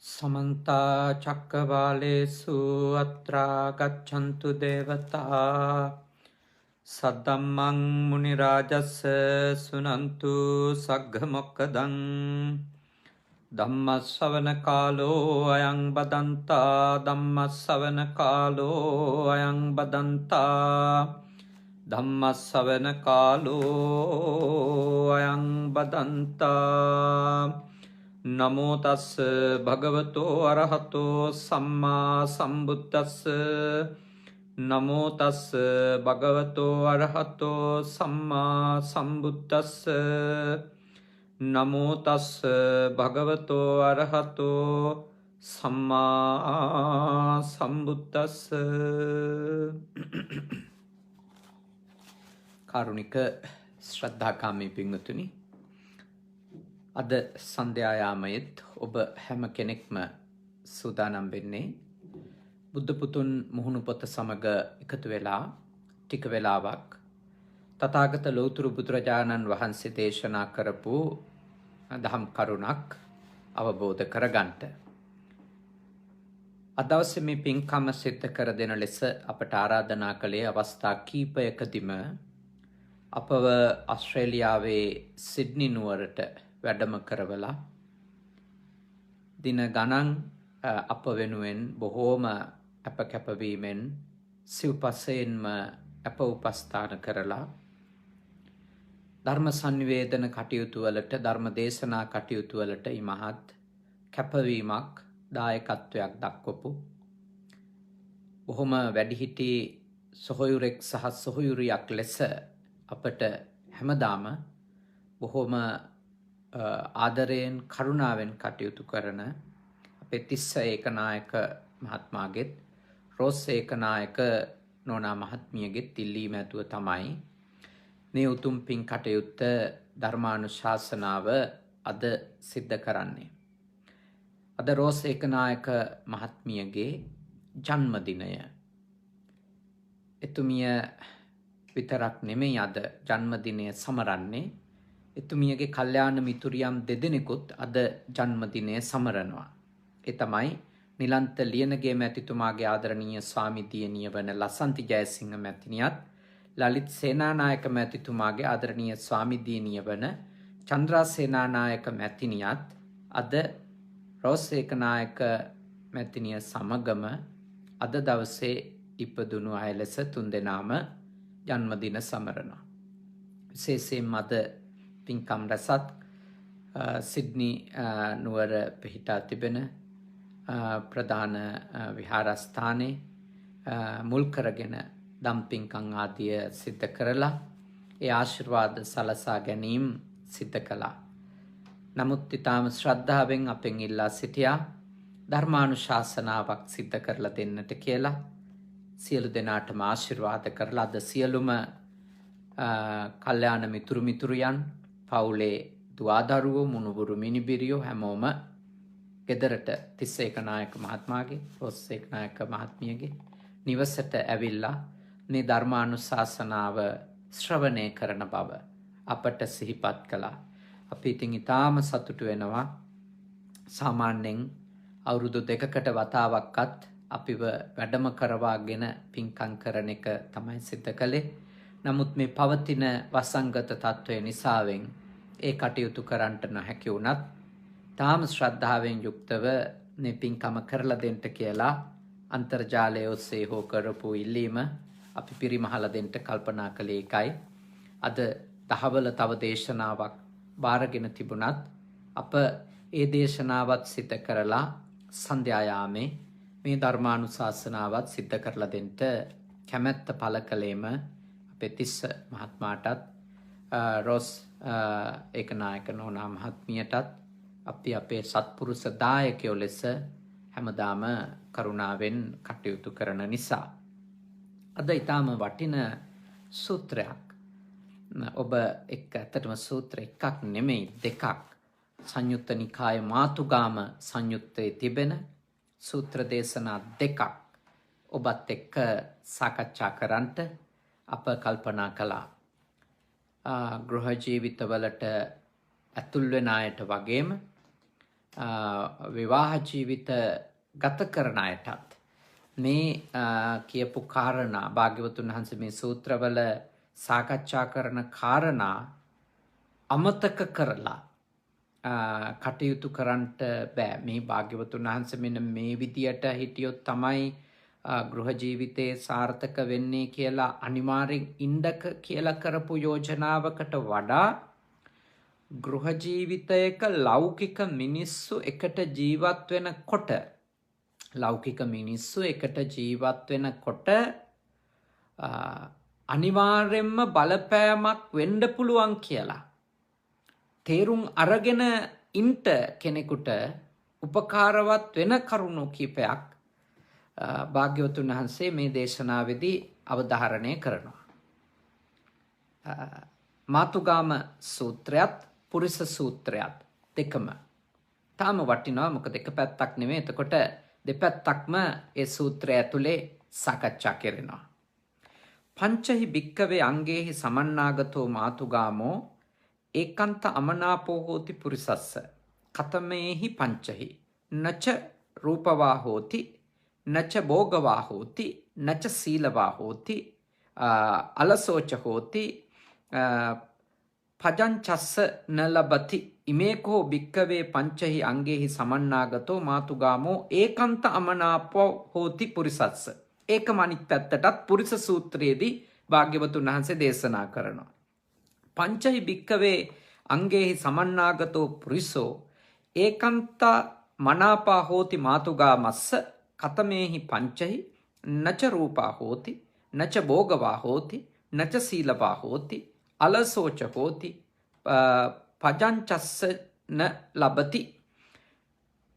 समन्ता चक्रवालेषु अत्रा गच्छन्तु देवता सद्धम्मं मुनिराजस्य शृण्वन्तु सग्गमोक्कदं धम्मश्रवणकालो अयं बदन्ता धम्मश्रवणकालो अयं बदन्ता धम्मश्रवणकालो अयं बदन्ता नमो तस् भगवतो अरहतो सम्मा सम्बुद्धस्स नमो तस् भगवतो अरहतो सम्मा सम्बुद्धस्स नमो तस् भगवतो अरहतो सम्मा सम्बुद्धस्ස කාරුණික ශ්‍රද්ධාකාමී පින්වතුනි අද සන්ධ්‍යායාමයේත් ඔබ හැම කෙනෙක්ම සූදානම් වෙන්නේ බුද්ධ පුතුන් මුහුණු පොත සමග එකතු වෙලා ටික වෙලාවක් තථාගත ලෞතුරු බුදුරජාණන් වහන්සේ දේශනා කරපු දහම් කරුණක් අවබෝධ කරගන්නට. අද දවසේ මේ පින්කම සිද්ධ කර දෙන ලෙස අපට ආරාධනා කළේ අවස්ථා කීපයකදීම අපව ආස්ට්‍රේලියාවේ සිඩ්නි නුවරට වැඩම කරවලා දින ගණන් අප වෙනුවෙන් බොහෝම අප කැපවීමෙන් සිව්පසයෙන්ම අප උපස්ථාන කරලා ධර්ම සංනිවේදන කටයුතු වලට ධර්ම දේශනා කටයුතු වලට ඉමහත් කැපවීමක් දායකත්වයක් දක්වපු බොහොම වැඩිහිටි සොහොයුරෙක් සහ සොහොයුරියක් ලෙස අපට හැමදාම බොහොම ආදරයෙන් කරුණාවෙන් කටයුතු කරන අපේ තිස්ස ඒකනායක මහත්මයාගෙත් රෝස් ඒකනායක නෝනා මහත්මියගෙත් ඉල්ලීම ඇතුව තමයි මේ උතුම් පින් කටයුත්ත ධර්මානුශාසනාව අද සිද්ධ කරන්නේ. අද රෝස් ඒකනායක මහත්මියගේ ජන්මදිනය. එතුමිය විතරක් නෙමෙයි අද ජන්මදිනය සමරන්නේ. එතුමියගේ කල්යාණ මිතුරියම් දෙදෙනෙකුත් අද ජන්මදිනය සමරනවා. ඒ තමයි නිලන්ත ලියනගේ මැතිතුමාගේ ආදරණීය ස්වාමි දියණිය වන ලසන්ති ජයසිංහ මැතිණියත් ලලිත් සේනානායක මැතිතුමාගේ ආදරණීය ස්වාමි දියණිය වන චන්ද්‍රා සේනානායක මැතිණියත් අද රෝස් ඒකනායක මැතිණිය සමගම අද දවසේ ඉපදුණු අය ලෙස තුන්දෙනාම ජන්මදින සමරනවා. විශේෂයෙන්ම අද පින්කම් රැසක් සිඩ්නි නුවර පිහිටා තිබෙන ප්‍රධාන විහාරස්ථානයේ මුල් කරගෙන දම් පින්කම් ආදිය සිද්ධ කරලා ඒ ආශිර්වාද සලසා ගැනීම සිද්ධ කළා. නමුත් ඊටම ශ්‍රද්ධාවෙන් අපෙන් ඉල්ලා සිටියා ධර්මානුශාසනාවක් සිද්ධ කරලා දෙන්නට කියලා. සියලු දෙනාටම ආශිර්වාද කරලා අද සියලුම කල්යාණ මිතුරු මිතුරියන් පවුලේ දුවදරුවෝ මුණුබුරු මිනිබිරියෝ හැමෝම ගෙදරට තිස්ස ඒකනායක මහත්මයාගේ රෝස් ඒකනායක මහත්මියගේ නිවසට ඇවිල්ලා මේ ධර්මානුශාසනාව ශ්‍රවණය කරන බව අපට සිහිපත් කළා. අපි ඉතින් ඊටාම සතුටු වෙනවා. සාමාන්‍යයෙන් අවුරුදු 2කට වතාවක්වත් අපිව වැඩම කරවාගෙන පින්කම් කරන එක තමයි සිද්ධ කළේ. නමුත් මේ පවතින වසංගත තත්ත්වය නිසාවෙන් ඒ කටයුතු කරන්නට නොහැකි වුණත් තාම ශ්‍රද්ධාවෙන් යුක්තව මේ පින්කම කරලා දෙන්න කියලා අන්තර්ජාලය ඔස්සේ හෝ කරපු ඉල්ලීම අපි පිරිමහලා දෙන්න කල්පනා කළේ එකයි. අද දහවල තව දේශනාවක් බාරගෙන තිබුණත් අප ඒ දේශනාවත් සිද්ධ කරලා සන්ධ්‍යායාමේ මේ ධර්මානුශාසනාවත් සිද්ධ කරලා දෙන්න කැමැත්ත පළ කළේම අපේ තිස්ස මහත්මයාටත් රෝස් ඒකනායක නෝනා මහත්මියටත් අපි අපේ සත්පුරුෂ දායකයෝ ලෙස හැමදාම කරුණාවෙන් කටයුතු කරන නිසා අද ඊටම වටින සූත්‍රයක් ඔබ එක්ක ඇත්තටම සූත්‍ර එකක් නෙමෙයි දෙකක් සංයුත්ත නිකාය මාතුගාම සංයුත්තේ තිබෙන සූත්‍ර දේශනා දෙකක් ඔබත් එක්ක සාකච්ඡා කරන්නට අප කල්පනා කළා. ගෘහ ජීවිතවලට ඇතුල් වෙන අයට වගේම විවාහ ජීවිත ගත කරන අයටත් මේ කියපු කාරණා භාග්‍යවතුන් වහන්සේ මේ සූත්‍රවල සාකච්ඡා කරන කාරණා අමතක කරලා කටයුතු කරන්නට බෑ. මේ භාග්‍යවතුන් වහන්සේ මෙන්න මේ විදියට හිටියොත් තමයි ගෘහ ජීවිතයේ සාර්ථක වෙන්නේ කියලා අනිවාර්යෙන් ඉන්දක කියලා කරපු යෝජනාවකට වඩා ගෘහ ජීවිතයක ලෞකික මිනිස්සු එකට ජීවත් වෙනකොට අනිවාර්යෙන්ම බලපෑමක් වෙන්න පුළුවන් කියලා තේරුම් අරගෙන ඉන්ට කෙනෙකුට උපකාරවත් වෙන කරුණු කීපයක් භාග්‍යවතුන් වහන්සේ මේ දේශනාවේදී අවධාරණය කරනවා. මාතුගාම සූත්‍රයත් පුරිස සූත්‍රයත් දෙකම තාම වටිනවා. මොකද එක පැත්තක් නෙමෙයි. එතකොට දෙපැත්තක්ම ඒ සූත්‍රය ඇතුලේ සාකච්ඡා කරනවා. පංචහි භික්කවේ අංගේහි සමන්නාගතෝ මාතුගාමෝ ඒකන්ත අමනාපෝ හෝති පුරිසස්ස කතමේහි පංචහි නච රූපවා හෝති නච භෝගවා හෝති නච සීලවා හෝති අලසෝච හෝති පජංචස්ස නලබති ඉමේකෝ භික්කවේ පංචහි අංගේහි සමන්නාගතෝ මාතුගාමෝ ඒකන්ත අමනාපෝ හෝති පුරිසස්ස. ඒකම අනිත් පැත්තටත් පුරිස සූත්‍රයේදී භාග්‍යවතුන් වහන්සේ දේශනා කරනවා. පංචහි භික්කවේ අංගේහි සමන්නාගතෝ පුරිසෝ ඒකන්ත මනාපා හෝති මාතුගාමස්ස කතමේහි පංචහි නච රූපා හෝති නච භෝගවා හෝති නච සීලවා හෝති අලසෝච හෝති පජංචස්ස න ලබති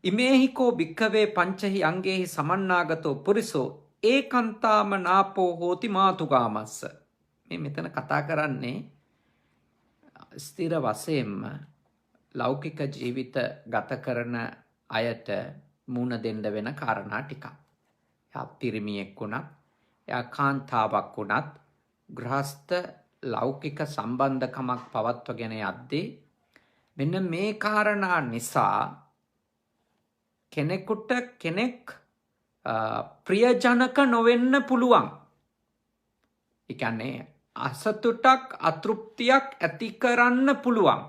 ඉමේහිකෝ භික්කවේ පංචහි අංගේහි සමන්නාගතෝ පුරිසෝ ඒකන්තාම නාපෝ හෝති මාතුගාමස්ස. මේ මෙතන කතා කරන්නේ ස්ථිර වශයෙන්ම ලෞකික ජීවිත ගත කරන අයට මුණ දෙන්න වෙන කාරණා ටිකක්. යා පිරිමියෙක් වුණත්, යා කාන්තාවක් වුණත් ගෘහස්ත ලෞකික සම්බන්ධකමක් පවත්වගෙන යද්දී මෙන්න මේ කාරණා නිසා කෙනෙකුට කෙනෙක් ප්‍රියජනක නොවෙන්න පුළුවන්. ඒ කියන්නේ අසතුටක් අතෘප්තියක් ඇති කරන්න පුළුවන්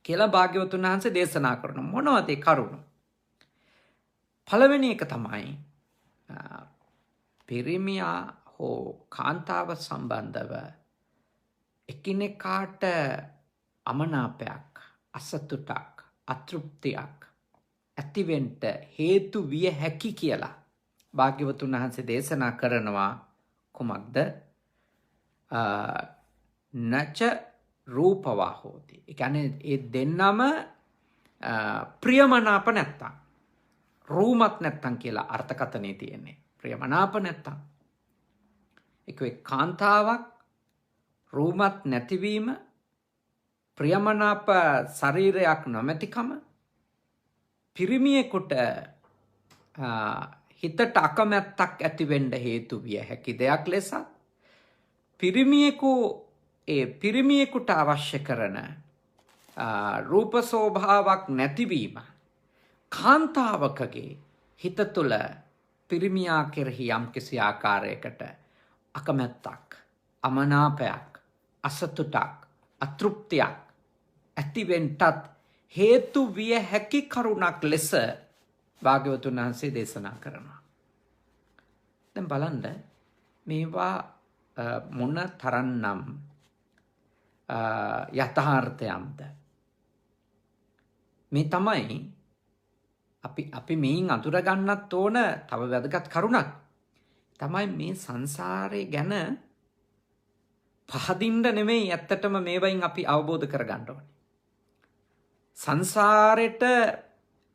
කියලා භාග්‍යවතුන් වහන්සේ දේශනා කරන මොනවද ඒ කරුණු? පළවෙනි එක තමයි පිරිමියා හෝ කාන්තාව සම්බන්ධව එකිනෙකාට අමනාපයක්, අසතුටක්, අතෘප්තියක් ඇතිවෙන්න හේතු විය හැකි කියලා භාග්‍යවතුන් වහන්සේ දේශනා කරනවා. කුමක්ද? නච රූපවා හෝති. ඒ කියන්නේ ඒ දෙන්නම ප්‍රියමනාප නැත්තම්, රූමත් නැත්තම් කියලා අර්ථකථනයේ තියෙන්නේ. ප්‍රියමනාප නැත්තම්. ඒක කාන්තාවක් රූමත් නැතිවීම, ප්‍රියමනාප ශරීරයක් නොමැතිකම, පිරිමියෙකුට හිතට අකමැත්තක් ඇති වෙන්න හේතු විය හැකි දෙයක් ලෙස පිරිමියෙකුට අවශ්‍ය කරන රූප ස්වභාවයක් නැතිවීම කාන්තාවකගේ හිත තුළ පිරිමියා කෙරෙහි යම්කිසි ආකාරයකට අකමැත්තක්, අමනාපයක්, අසතුටක්, අතෘප්තියක් ඇතිවෙන්නටත් හේතු විය හැකි කරුණක් ලෙස භාග්‍යවතුන් වහන්සේ දේශනා කරනවා. දැන් බලන්න මේවා මොන තරම්නම් යථාර්ථයක්ද? මේ තමයි අපි මේන් අඳුර ගන්නත් ඕන තව වැදගත් කරුණක්. තමයි මේ සංසාරේ ගැන පහදින්න නෙමෙයි ඇත්තටම මේවයින් අපි අවබෝධ කරගන්න ඕනේ. සංසාරෙට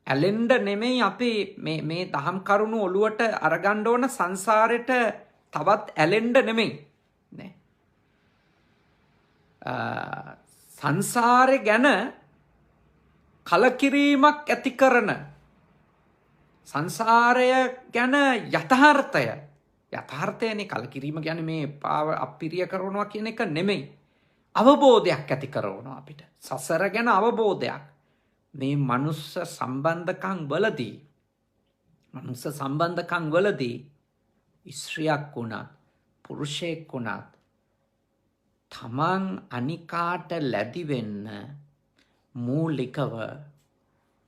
ඇලෙන්න නෙමෙයි අපි මේ දහම් කරුණු ඔළුවට අරගන්න ඕන. සංසාරෙට තවත් ඇලෙන්න නෙමෙයි නේ. සංසාරේ ගැන කලකිරීමක් ඇති කරන, සංසාරය ගැන යථාර්ථයනේ කලකිරීම කියන්නේ මේ පාව අපිරිය කරනවා කියන එක නෙමෙයි. අවබෝධයක් ඇති කරනවා අපිට. සසර ගැන අවබෝධයක්. මේ මනුස්ස සම්බන්ධකම් වලදී ස්ත්‍රියක් වුණත් පුරුෂයෙක් වුණත් තමන් අනිකාට ලැබි වෙන්න මූලිකව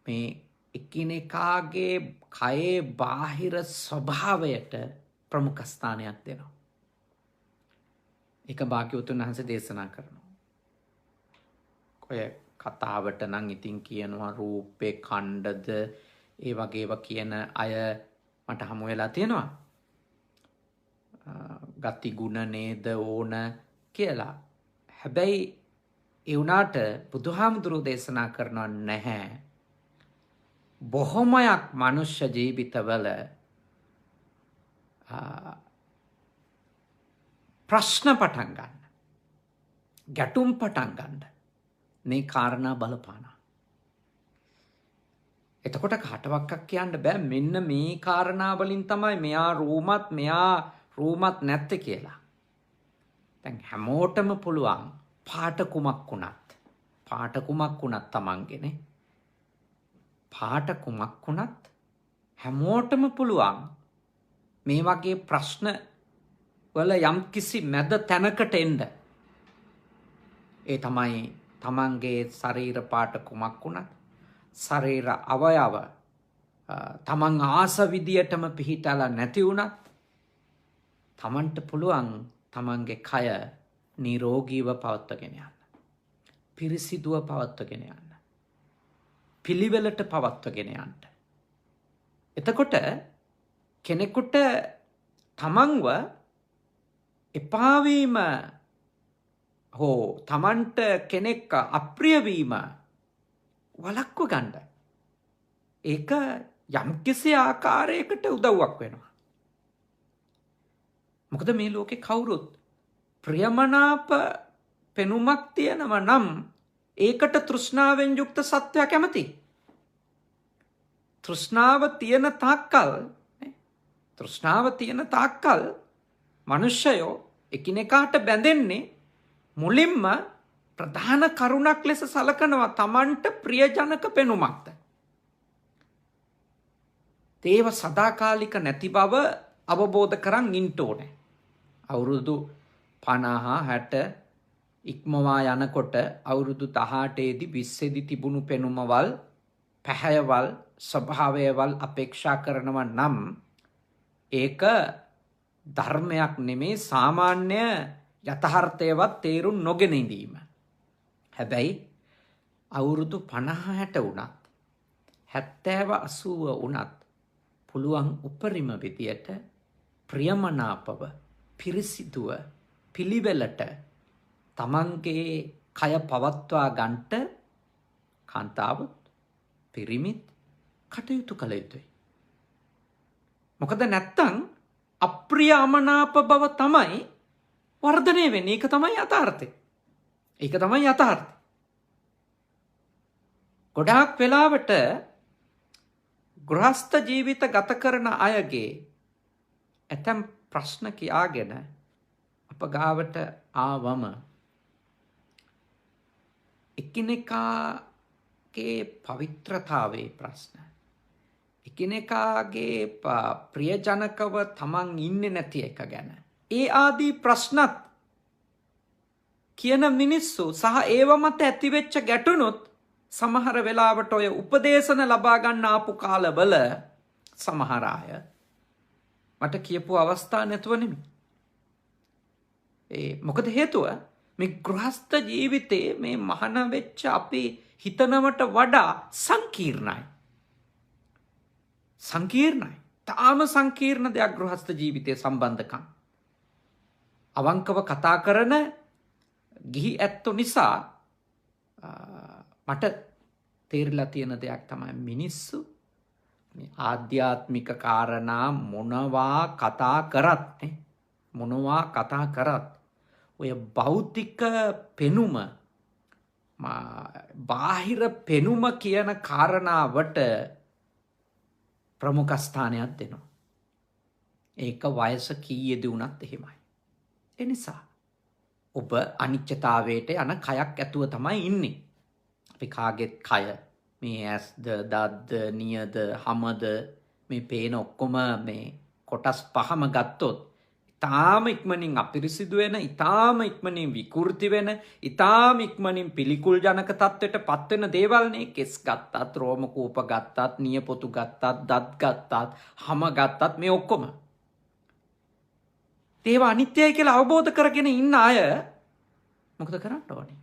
මේ එකිනෙකාගේ කයේ බාහිර ස්වභාවයට ප්‍රමුඛ ස්ථානයක් දෙනවා. ඒක භාග්‍යවතුන් වහන්සේ දේශනා කරනවා. ඔය කතාවට නම් ඉතින් කියනවා රූපේ ඛණ්ඩද ඒ වගේ ඒවා කියන අය මට හමු වෙලා තියෙනවා. ගති ගුණ නේද ඕන කියලා. හැබැයි ඒ වුණාට බුදුහාමුදුරුවෝ දේශනා කරනවා නැහැ. බොහොමයක් මනුෂ්‍ය ජීවිතවල ප්‍රශ්න පටන් ගන්න, ගැටුම් පටන් ගන්න මේ කාරණා බලපානවා. එතකොට කාටවත් කියන්න බෑ මෙන්න මේ කාරණා වලින් තමයි මෙයා රූමත් නැත්තේ කියලා. දැන් හැමෝටම පුළුවන් පාට කුමක් වුණත් තමන්ගේනේ. පාට කුමක් වුණත් හැමෝටම පුළුවන් මේ වගේ ප්‍රශ්න වල යම් කිසි මැද තැනකට එන්න. ඒ තමයි තමන්ගේ ශරීර පාට කුමක් වුණත් ශරීර අවයව තමන් ආස විදියටම පිහිටලා නැති වුණත් තමන්ට පුළුවන් තමන්ගේ කය නිරෝගීව පවත්වාගෙන යන්න. පිරිසිදුව පවත්වාගෙන යන්න. පිළිවෙලට පවත්වාගෙන යන්න. එතකොට කෙනෙකුට තමන්ව එපා වීම හෝ තමන්ට කෙනෙක් අප්‍රිය වීම වළක්ව ගන්න. ඒක යම්කිසි ආකාරයකට උදව්වක් වෙනවා. මොකද මේ ලෝකේ කවුරුත් ප්‍රියමනාප පෙනුමක් තියෙනව නම් ඒකට තෘෂ්ණාවෙන් යුක්ත සත්වයා කැමති. තෘෂ්ණාව තියෙන තාක්කල් මනුෂ්‍යයෝ එකිනෙකාට බැඳෙන්නේ මුලින්ම ප්‍රධාන කරුණක් ලෙස සලකනවා තමන්ට ප්‍රියජනක පෙනුමක්ද. ඒව සදාකාලික නැති බව අවබෝධ කරන් ඉන්න ඕනේ. අවුරුදු 50-60 ඉක්මවා යනකොට අවුරුදු 18දී 20දී තිබුණු පෙනුමවල් පැහැයවල් ස්වභාවයවල් අපේක්ෂා කරනවා නම් ඒක ධර්මයක් නෙමේ, සාමාන්‍ය යථාර්ථයවත් තේරුම් නොගෙන ඉඳීම. හැබැයි අවුරුදු 50-60 වුණත් 70-80 වුණත් පුළුවන් උපරිම විදියට ප්‍රියමනාපව පිරිසිදුව පිළිවෙලට තමන්ගේ කය පවත්වා ගන්නට කාන්තාවත් පිරිමිත් කටයුතු කළ යුතුයි. මොකද නැත්තම් අප්‍රිය අමනාප බව තමයි වර්ධනය වෙන්නේ. ඒක තමයි යථාර්ථය. ගොඩාක් වෙලාවට ගෘහස්ත ජීවිත ගත කරන අයගේ ඇතැම් ප්‍රශ්න කියාගෙන අප ගාවට ආවම එකිනෙකාගේ පවිත්‍රතාවේ ප්‍රශ්න, එකිනෙකාගේ ප්‍රියජනකව තමන් ඉන්නේ නැති එක ගැන ඒ ආදී ප්‍රශ්නත් කියන මිනිස්සු සහ ඒව මත ඇතිවෙච්ච ගැටුණුත් සමහර වෙලාවට ඔය උපදේශන ලබා ගන්න ආපු කාලවල සමහර අය මට කියපු අවස්ථා නැතුව නෙමෙයි. මොකද හේතුව මේ ගෘහස්ත ජීවිතයේ මේ මහාන වෙච්ච අපි හිතනවට වඩා සංකීර්ණයි. තාම සංකීර්ණ දෙයක් ගෘහස්ත ජීවිතයේ සම්බන්ධකම්. අවංකව කතා කරන ගිහි ඇත්තෝ නිසා මට තේරිලා තියෙන දෙයක් තමයි මිනිස්සු ආධ්‍යාත්මික කාරණා මොනවා කතා කරත් ඔය භෞතික පෙනුම බාහිර පෙනුම කියන කාරණාවට ප්‍රමුඛ ස්ථානයක් දෙනවා. ඒක වයස කීයේදී වුණත් එහෙමයි. ඒ නිසා ඔබ අනිත්‍යතාවයට යන කයක් ඇතුව තමයි ඉන්නේ. අපි කාගෙත් කය මේ ඇස්ද දද්ද නියද හමද මේ පේන ඔක්කොම මේ කොටස් පහම ගත්තොත් ඉතාම ඉක්මනින් අපිරිසිදු වෙන, ඉතාම ඉක්මනින් විකෘති වෙන, ඉතාම ඉක්මනින් පිළිකුල් ජනක තත්ත්වයට පත්වෙන දේවල්නේ. කෙස් ගත්තත්, රෝම කූප ගත්තත්, නියපොතු ගත්තත්, දත් ගත්තත්, හම ගත්තත් මේ ඔක්කොම. ඒවා අනිත්‍යයි කියලා අවබෝධ කරගෙන ඉන්න අය මොකද කරන්න ඕනේ?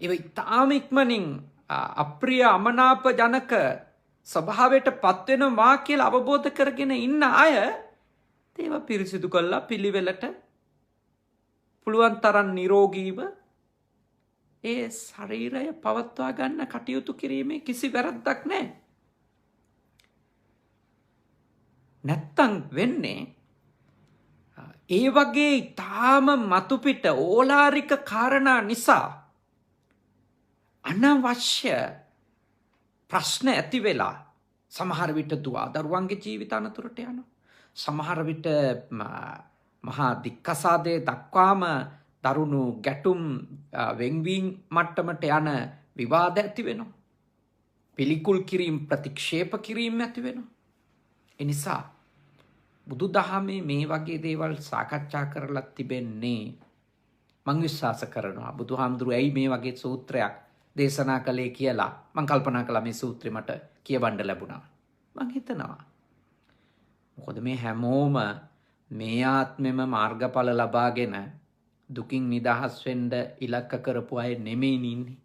ඒවා ඉතාම ඉක්මනින් අප්‍රිය අමනාප ජනක ස්වභාවයට පත්වෙනවා කියලා අවබෝධ කරගෙන ඉන්න අය ඒවා පිරිසිදු කළා පිළිවෙලට පුළුවන් තරම් නිරෝගීව ඒ ශරීරය පවත්වා ගන්න කටයුතු කිරීමේ කිසි වැරද්දක් නැහැ. නැත්තම් වෙන්නේ ඒ වගේ ඊටාම මතුපිට ඕලාරික කාරණා නිසා අනවශ්‍ය ප්‍රශ්න ඇති වෙලා සමහර විට දුවදරුවන්ගේ ජීවිත අනතුරට යනවා. සමහර විට මහා දික්කසාදේ දක්වාම දරුණු ගැටුම් වෙන්වීම් මට්ටමට යන විවාද ඇති වෙනවා. පිළිකුල් කිරීම ප්‍රතික්ෂේප කිරීම ඇති වෙනවා. ඒ නිසා බුදුදහමේ මේ වගේ දේවල් සාකච්ඡා කරලා තිබෙන්නේ මං විශ්වාස කරනවා බුදුහාමුදුරුවෝ ඇයි මේ වගේ සූත්‍රයක් දේශනා කළේ කියලා මං කල්පනා කළා. මේ සූත්‍රය මට කියවන්න ලැබුණා. මං හිතනවා මොකද මේ හැමෝම මේ ආත්මෙම මාර්ගඵල ලබාගෙන දුකින් නිදහස් වෙන්න ඉලක්ක කරපු අය නෙමෙයි ඉන්නේ.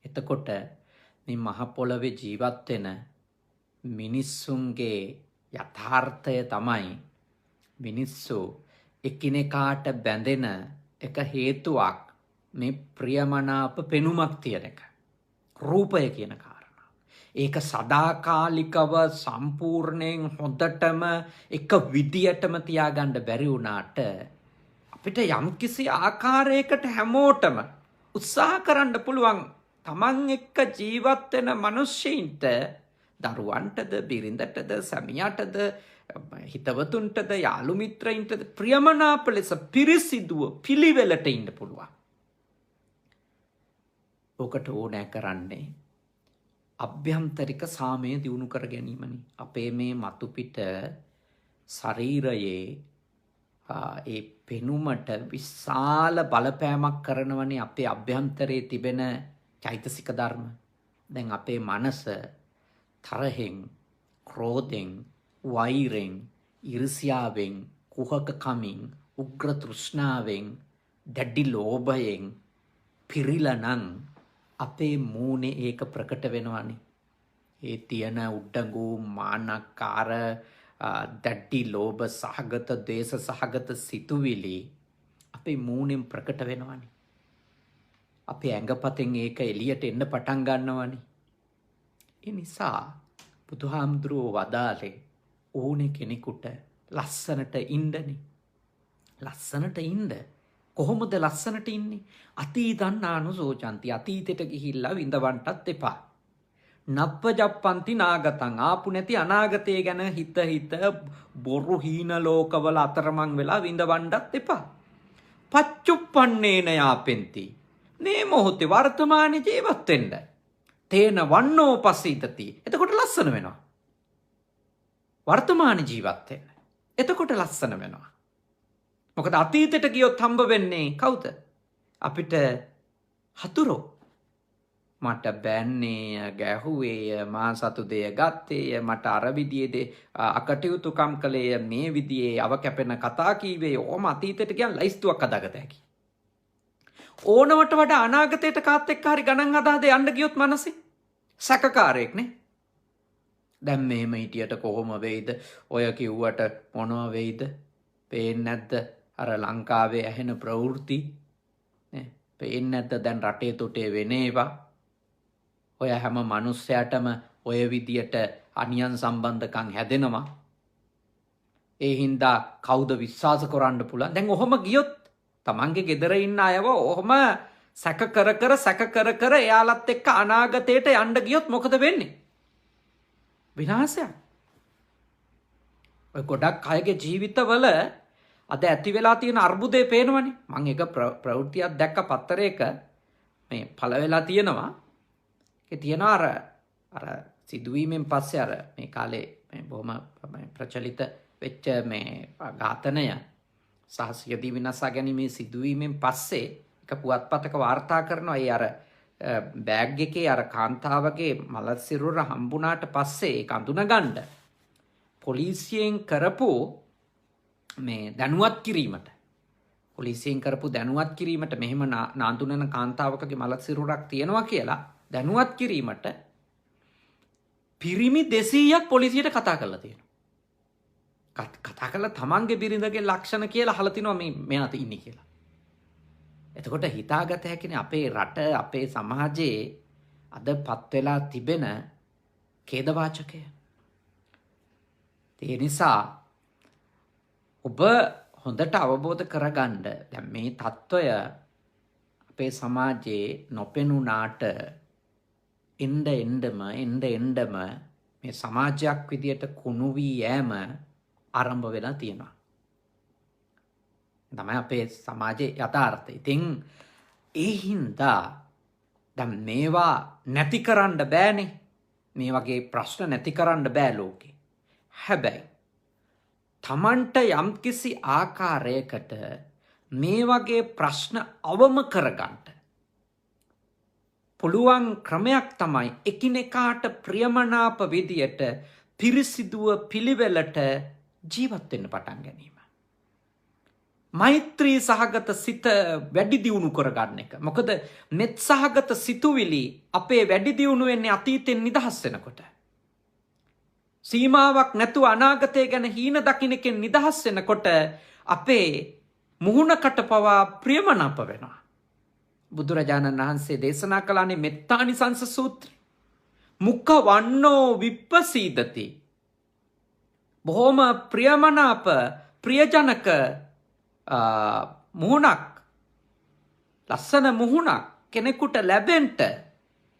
එතකොට මේ මහ පොළවේ ජීවත් වෙන මිනිස්සුන්ගේ යථාර්ථය තමයි මිනිස්සු එකිනෙකාට බැඳෙන එක හේතුවක් මේ ප්‍රියමනාප පෙනුමක් තියෙන එක. රූපය කියන කාරණා. ඒක සදාකාලිකව සම්පූර්ණයෙන් හොඳටම එක විදියටම තියාගන්න බැරි වුණාට අපිට යම්කිසි ආකාරයකට හැමෝටම උත්සාහ කරන්න පුළුවන් තමන් එක්ක ජීවත් වෙන මිනිස්සුන්ට, දරුවන්ටද, බිරිඳටද, සැමියාටද, හිතවතුන්ටද, යාළු මිත්‍රයින්ටද ප්‍රියමනාප ලෙස පිරිසිදුව පිළිවෙලට ඉන්න පුළුවන්. ඔකට ඕනෑ කරන්නේ අභ්‍යන්තරික සාමය දියුණු කර ගැනීමනි. අපේ මේ මතුපිට ශරීරයේ ඒ පෙනුමට විශාල බලපෑමක් කරනවනේ අපේ අභ්‍යන්තරයේ තිබෙන චෛතසික ධර්ම. දැන් අපේ මනස තරහෙන්, ක්‍රෝධෙන්, වෛරෙන්, ඊර්ෂ්‍යාවෙන්, කුහකකමින්, උග්‍ර තෘෂ්ණාවෙන්, දැඩි ලෝභයෙන් පිරිලා නම් අපේ මූණේ ඒක ප්‍රකට වෙනවනේ. ඒ තියෙන උඩඟු මානකාර දැඩි ලෝභ සහගත, ද්වේෂ සහගත සිතුවිලි අපේ මූණෙන් ප්‍රකට වෙනවනේ. අපේ ඇඟපතෙන් ඒක එළියට එන්න පටන් ගන්නවනේ. ඒ නිසා බුදුහාමුදුරුවෝ වදාළේ ඕනේ කෙනෙකුට ලස්සනට ඉන්නනේ. ලස්සනට ඉන්න. කොහොමද ලස්සනට ඉන්නේ? අතීතං අතීතයට ගිහිල්ලා විඳවන්නත් එපා. නප්පජප්පන්ති නාගතං ආපු නැති අනාගතය ගැන හිත බොරු හීන ලෝකවල අතරමං වෙලා විඳවන්නත් එපා. පච්චුප්පන්නේන යාපෙන්ති. මේ මොහොතේ වර්තමානයේ ජීවත් වෙන්න. තේන වන්නෝ පසීතති. එතකොට ලස්සන වෙනවා. වර්තමානයේ ජීවත් වෙන්න. එතකොට ලස්සන වෙනවා. මොකද අතීතයට ගියොත් හම්බ වෙන්නේ කවුද? අපිට හතුරෝ. මට බැන්නේ, ගැහුවේ, මා සතු දෙය ගත්තේ, මට අර විදියේ අකටයුතුකම් කළේ, මේ විදියේ අව කැපෙන කතා කීවේ. ඕම අතීතයට ගියන් ලයිස්තුවක් හදාගත හැකි. ඕනවට වඩා අනාගතයට කාත් එක්ක හරි ගණන් හදාද යන්න ගියොත් මනසේ සැකකාරයෙක් නේ. දැන් මෙහෙම හිටියට කොහොම වෙයිද? ඔය කිව්වට මොනව වෙයිද? පේන්නේ නැද්ද අර ලංකාවේ ඇහෙන ප්‍රවෘත්ති? නේ පේන්නේ නැද්ද දැන් රටේ තොටේ වෙන ඒවා? ඔය හැම මිනිස්සයාටම ඔය විදියට අනියන් සම්බන්ධකම් හැදෙනවා. ඒ හින්දා කවුද විශ්වාස කරන්න පුළුවන්? දැන් ඔහොම ගියොත් තමන්ගේ ගෙදර ඉන්න අයව ඔහොම සැක කර එයාලත් එක්ක අනාගතයට යන්න ගියොත් මොකද වෙන්නේ? විනාශයක්. ඔය ගොඩක් අයගේ ජීවිතවල අද ඇති වෙලා තියෙන අර්බුදේ පේනවනේ. මම එක ප්‍රවෘත්තියක් දැක්ක පත්තරයක මේ පළ වෙලා තියෙනවා. තියෙනවා අර සිදුවීමෙන් පස්සේ අර මේ කාලේ මේ බොහොම ප්‍රචලිත වෙච්ච මේ ඝාතනය සහ සියදී විනාශ ගැනීමේ සිදුවීමෙන් පස්සේ එක පුවත්පතක වාර්තා කරනවා ඒ අර බෑග් එකේ අර කාන්තාවගේ මල සිරුර හම්බුණාට පස්සේ ඒක අඳුනගන්න පොලිසියෙන් කරපු මේ දැනුවත් කිරීමට මෙහෙම නාඳුනන කාන්තාවකගේ මල සිරුරක් තියෙනවා කියලා දැනුවත් කිරීමට පිරිමි 200ක් පොලිසියට කතා කරලා තියෙනවා. කතා කරලා තමන්ගේ බිරිඳගේ ලක්ෂණ කියලා අහලා තිනවා මේ මෙයාට ඉන්නේ කියලා. එතකොට හිතාගත හැකිනේ අපේ රට අපේ සමාජයේ අදපත් වෙලා තිබෙන ඛේදවාචකය. ඒ නිසා ඔබ හොඳට අවබෝධ කරගන්න දැන් මේ తত্ত্বය අපේ සමාජයේ නොපෙනුනාට එන්ඩම මේ සමාජයක් විදියට කුණු වී යෑම ආරම්භ වෙලා තියෙනවා. තමයි අපේ සමාජයේ යථාර්ථය. ඉතින් ඒ හින්දා දැන් මේවා නැති කරන්න බෑනේ. මේ වගේ ප්‍රශ්න නැති කරන්න බෑ ලෝකේ. හැබැයි තමන්ට යම්කිසි ආකාරයකට මේ වගේ ප්‍රශ්න අවම කරගන්න පුළුවන් ක්‍රමයක් තමයි එකිනෙකාට ප්‍රියමනාප විදියට පිරිසිදුව පිළිවෙලට ජීවත් වෙන්න පටන් ගැනීම. මෛත්‍රී සහගත සිත වැඩි දියුණු කරගන්න එක. මොකද මෙත් සහගත සිතුවිලි අපේ වැඩි දියුණු වෙන්නේ අතීතෙන් නිදහස් වෙනකොට. සීමාවක් නැතුව අනාගතය ගැන හීන දකින්න එකෙන් නිදහස් වෙනකොට අපේ මුහුණකට පවා ප්‍රියමනාප වෙනවා. බුදුරජාණන් වහන්සේ දේශනා කළානේ මෙත්තානිසංස සූත්‍රය. මුඛ වන්නෝ විප්පසීදති. බොහොම ප්‍රියමනාප ප්‍රියජනක මුහුණක් ලස්සන මුහුණක් කෙනෙකුට ලැබෙන්න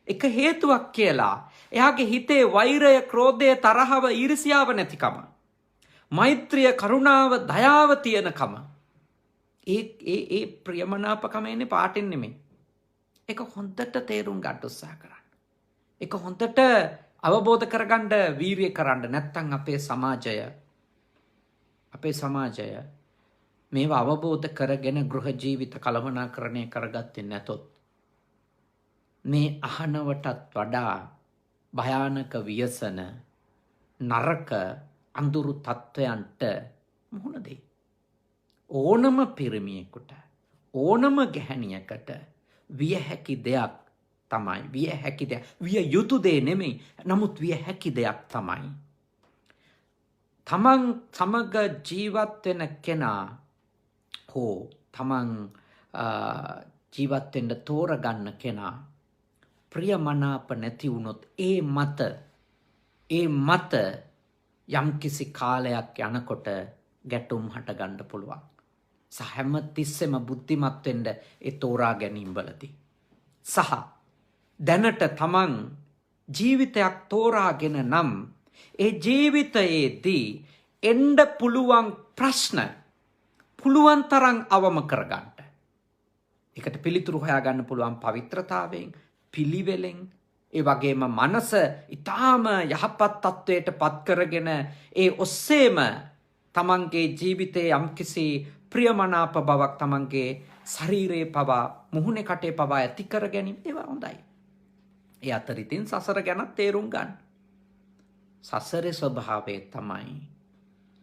එක හේතුවක් කියලා එයාගේ හිතේ වෛරය, ක්‍රෝධය, තරහව, ඊර්ෂ්‍යාව නැතිකම, මෛත්‍රිය, කරුණාව, දයාව තියෙනකම. ඒ ප්‍රියමනාපකම එන්නේ පාටින් නෙමෙයි. ඒක හොඳට තේරුම් ගන්න උත්සාහ කරන්න. ඒක හොඳට අවබෝධ කරගන්න වීරිය කරන්න. නැත්නම් අපේ සමාජය මේවා අවබෝධ කරගෙන ගෘහ ජීවිත කළමනාකරණය කරගත්තේ නැතොත් මේ අහනවටත් වඩා භයානක ව්‍යසන නරක අඳුරු තත්වයන්ට මුහුණ දෙයි. ඕනම පිරිමියෙකුට ඕනම ගැහැණියකට විය හැකි දෙයක් තමයි. විය යුතු දේ නෙමෙයි. නමුත් විය හැකි දෙයක් තමයි. තමන් සමග ජීවත් වෙන කෙනා හෝ තමන් ජීවත් වෙන්න තෝරගන්න කෙනා ප්‍රියමනාප නැති වුණොත් ඒ මත යම්කිසි කාලයක් යනකොට ගැටුම් හට ගන්න පුළුවන්. හැම තිස්සෙම බුද්ධිමත් වෙන්න ඒ තෝරා ගැනීම වලදී. සහ දැනට තමන් ජීවිතයක් තෝරාගෙන නම් ඒ ජීවිතයේදී එන්න පුළුවන් ප්‍රශ්න පුළුවන් තරම් අවම කරගන්න. ඒකට පිළිතුරු හොයාගන්න පුළුවන් පවිත්‍රතාවයෙන්, පිළිවෙලෙන්, ඒ වගේම මනස ඊටාම යහපත් තත්වයට පත් කරගෙන ඒ ඔස්සේම තමන්ගේ ජීවිතයේ යම්කිසි ප්‍රියමනාප බවක් තමන්ගේ ශරීරයේ පවා මුහුණේ කටේ පවා ඇති කර ගැනීම ඒවා හොඳයි. ඒ අතරින් සසර ගැන තේරුම් ගන්න. සසරේ ස්වභාවය තමයි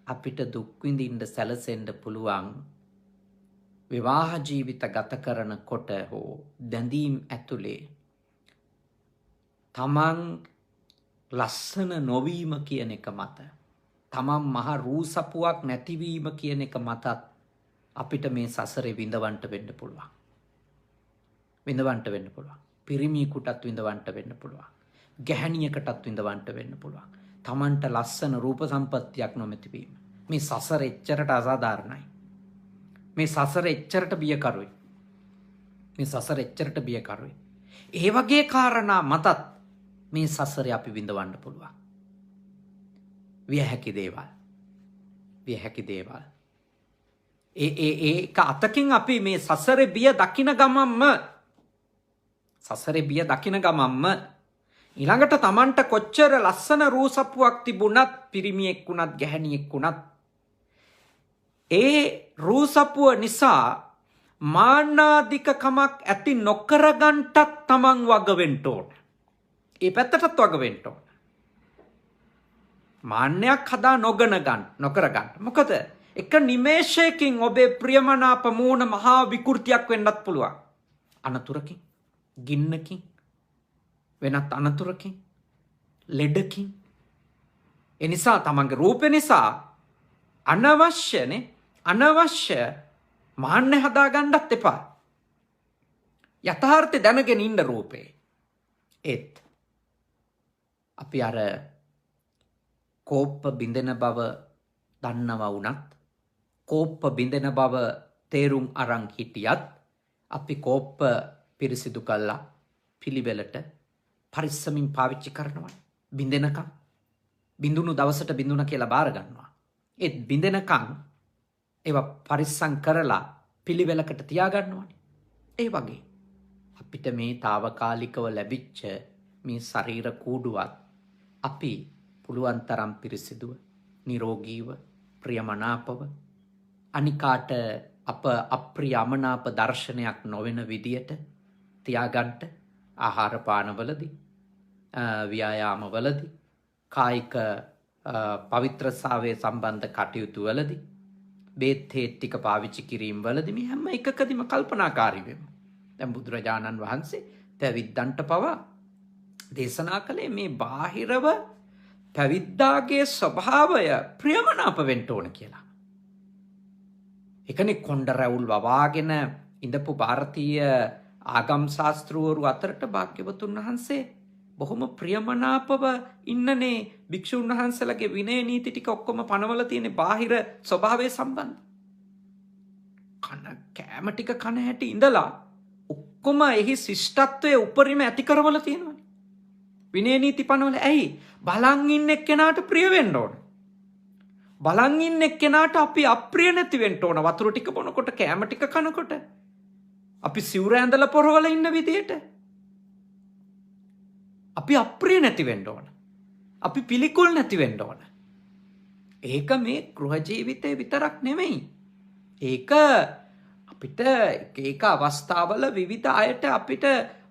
අපිට දුක් විඳින්න සැලසෙන්න පුළුවන් විවාහ ජීවිත ගත කරනකොට හෝ දැඳීම් ඇතුලේ තමන් ලස්සන නොවීම කියන එක මත, තමන් මහ රූසපුවක් නැතිවීම කියන එක මතත් අපිට මේ සසරේ විඳවන්න වෙන්න පුළුවන්. පිරිමියෙකුටත් විඳවන්න වෙන්න පුළුවන්. ගැහැණියකටත් විඳවන්න වෙන්න පුළුවන්. තමන්ට ලස්සන රූප සම්පත්තියක් නොමැති වීම. මේ සසර එච්චරට අසාධාරණයි. මේ සසර එච්චරට බියකරුයි. ඒ වගේ කාරණා මතත් මේ සසරේ අපි විඳවන්න පුළුවන්. විය හැකි දේවල්. ඒක අතකින් අපි මේ සසරේ බිය දකින ගමම්ම ඊළඟට Tamanට කොච්චර ලස්සන රූසප්පුවක් තිබුණත් පිරිමියෙක් වුණත් ගැහණියෙක් වුණත් ඒ රූසප්පුව නිසා මාන්නාධිකකමක් ඇති නොකරගන්නටත් Taman වග වෙන්න ඕන. ඒ පැත්තටත් වග වෙන්න ඕන. මාන්නයක් හදා නොකර ගන්න. මොකද එක නිමේෂයකින් ඔබේ ප්‍රියමනාප මූණ මහා විකෘතියක් වෙන්නත් පුළුවන්. අනතුරකින්, ගින්නකින්, වෙනත් අනතුරකින්, ලෙඩකින්. ඒ නිසා තමන්ගේ රූපේ නිසා අනවශ්‍ය මාන්න හදාගන්නත් එපා. යථාර්ථය දැනගෙන ඉන්න රූපේ. ඒත් අපි අර කෝප්ප බිඳෙන බව දන්නවා වුණත් කෝප්ප බිඳෙන බව තේරුම් අරන් හිටියත් අපි කෝප්ප පිරිසිදු කළා පිළිවෙලට පරිස්සමින් පාවිච්චි කරනවා. බිඳෙනකම් බිඳුණු දවසට බිඳුණ කියලා බාර ගන්නවා. ඒත් බිඳෙනකම් ඒවා පරිස්සම් කරලා පිළිවෙලකට තියාගන්නවානේ. ඒ වගේ අපිට මේ తాවකාලිකව ලැබිච්ච මේ ශරීර කූඩුවත් අපි පුළුවන් තරම් පිරිසිදුව, නිරෝගීව, ප්‍රියමනාපව අනිකාට අප අප්‍රියමනාප දර්ශනයක් නොවන විදියට තියාගන්න ආහාර පානවලදී, ව්‍යායාමවලදී, කායික පවිත්‍රතාවයේ සම්බන්ධ කටයුතු වලදී, බේත් ටික පාවිච්චි කිරීම වලදී මේ හැම එකකදීම කල්පනාකාරී වෙමු. දැන් බුදුරජාණන් වහන්සේ පැවිද්දන්ට පවා දේශනා කළේ මේ බාහිරව පැවිද්දාගේ ස්වභාවය ප්‍රියමනාප වෙන්න ඕන කියලා. එකනේ කොණ්ඩ රැවුල් වවාගෙන ඉඳපු ಭಾರತೀಯ ආගම් ශාස්ත්‍රවරු අතරට භාග්‍යවතුන් වහන්සේ බොහොම ප්‍රියමනාපව ඉන්නනේ භික්ෂුන් වහන්සේලාගේ විනය නීති ටික ඔක්කොම පනවල තියෙන බාහිර ස්වභාවය සම්බන්ධ. කෑම ටික කන හැටි ඉඳලා ඔක්කොම එහි ශිෂ්ටත්වයේ උපරිම ඇති කරවල තියෙනවානේ. විනය නීති පනවල ඇයි? බලන් ඉන්න එක්කෙනාට ප්‍රිය වෙන්න ඕන. බලන් ඉන්න එක්කෙනාට අපි අප්‍රිය නැති වෙන්න ඕන. වතුර ටික බොනකොට, කෑම ටික කනකොට, අපි සිවුර ඇඳලා පොරවල ඉන්න විදියට අපි අප්‍රිය නැති වෙන්න ඕන. අපි පිළිකුල් නැති වෙන්න ඕන. ඒක මේ ගෘහ ජීවිතේ විතරක් නෙමෙයි. ඒක අපිට ඒක අවස්ථාවල විවිධ අයට අපිට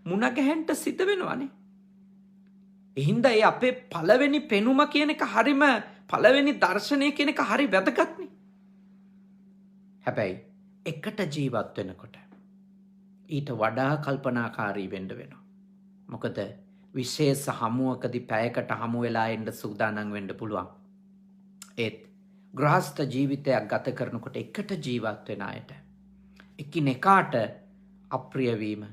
මුණ ගැහෙන්න සිද්ධ වෙනවානේ. එහින්දා ඒ අපේ පළවෙනි පෙනුම කියන එක හරිම පළවෙනි දර්ශනය කියන එක හරි වැදගත්නේ. හැබැයි එකට ජීවත් වෙනකොට ඊට වඩා කල්පනාකාරී වෙන්න වෙනවා. මොකද විශේෂ හමුවකදී පැයකට හමු වෙලා එන්න සූදානම් වෙන්න පුළුවන්. ඒත් ගෘහස්ත ජීවිතයක් ගත කරනකොට එකට ජීවත් වෙන අයට එකිනෙකාට අප්‍රිය වීම,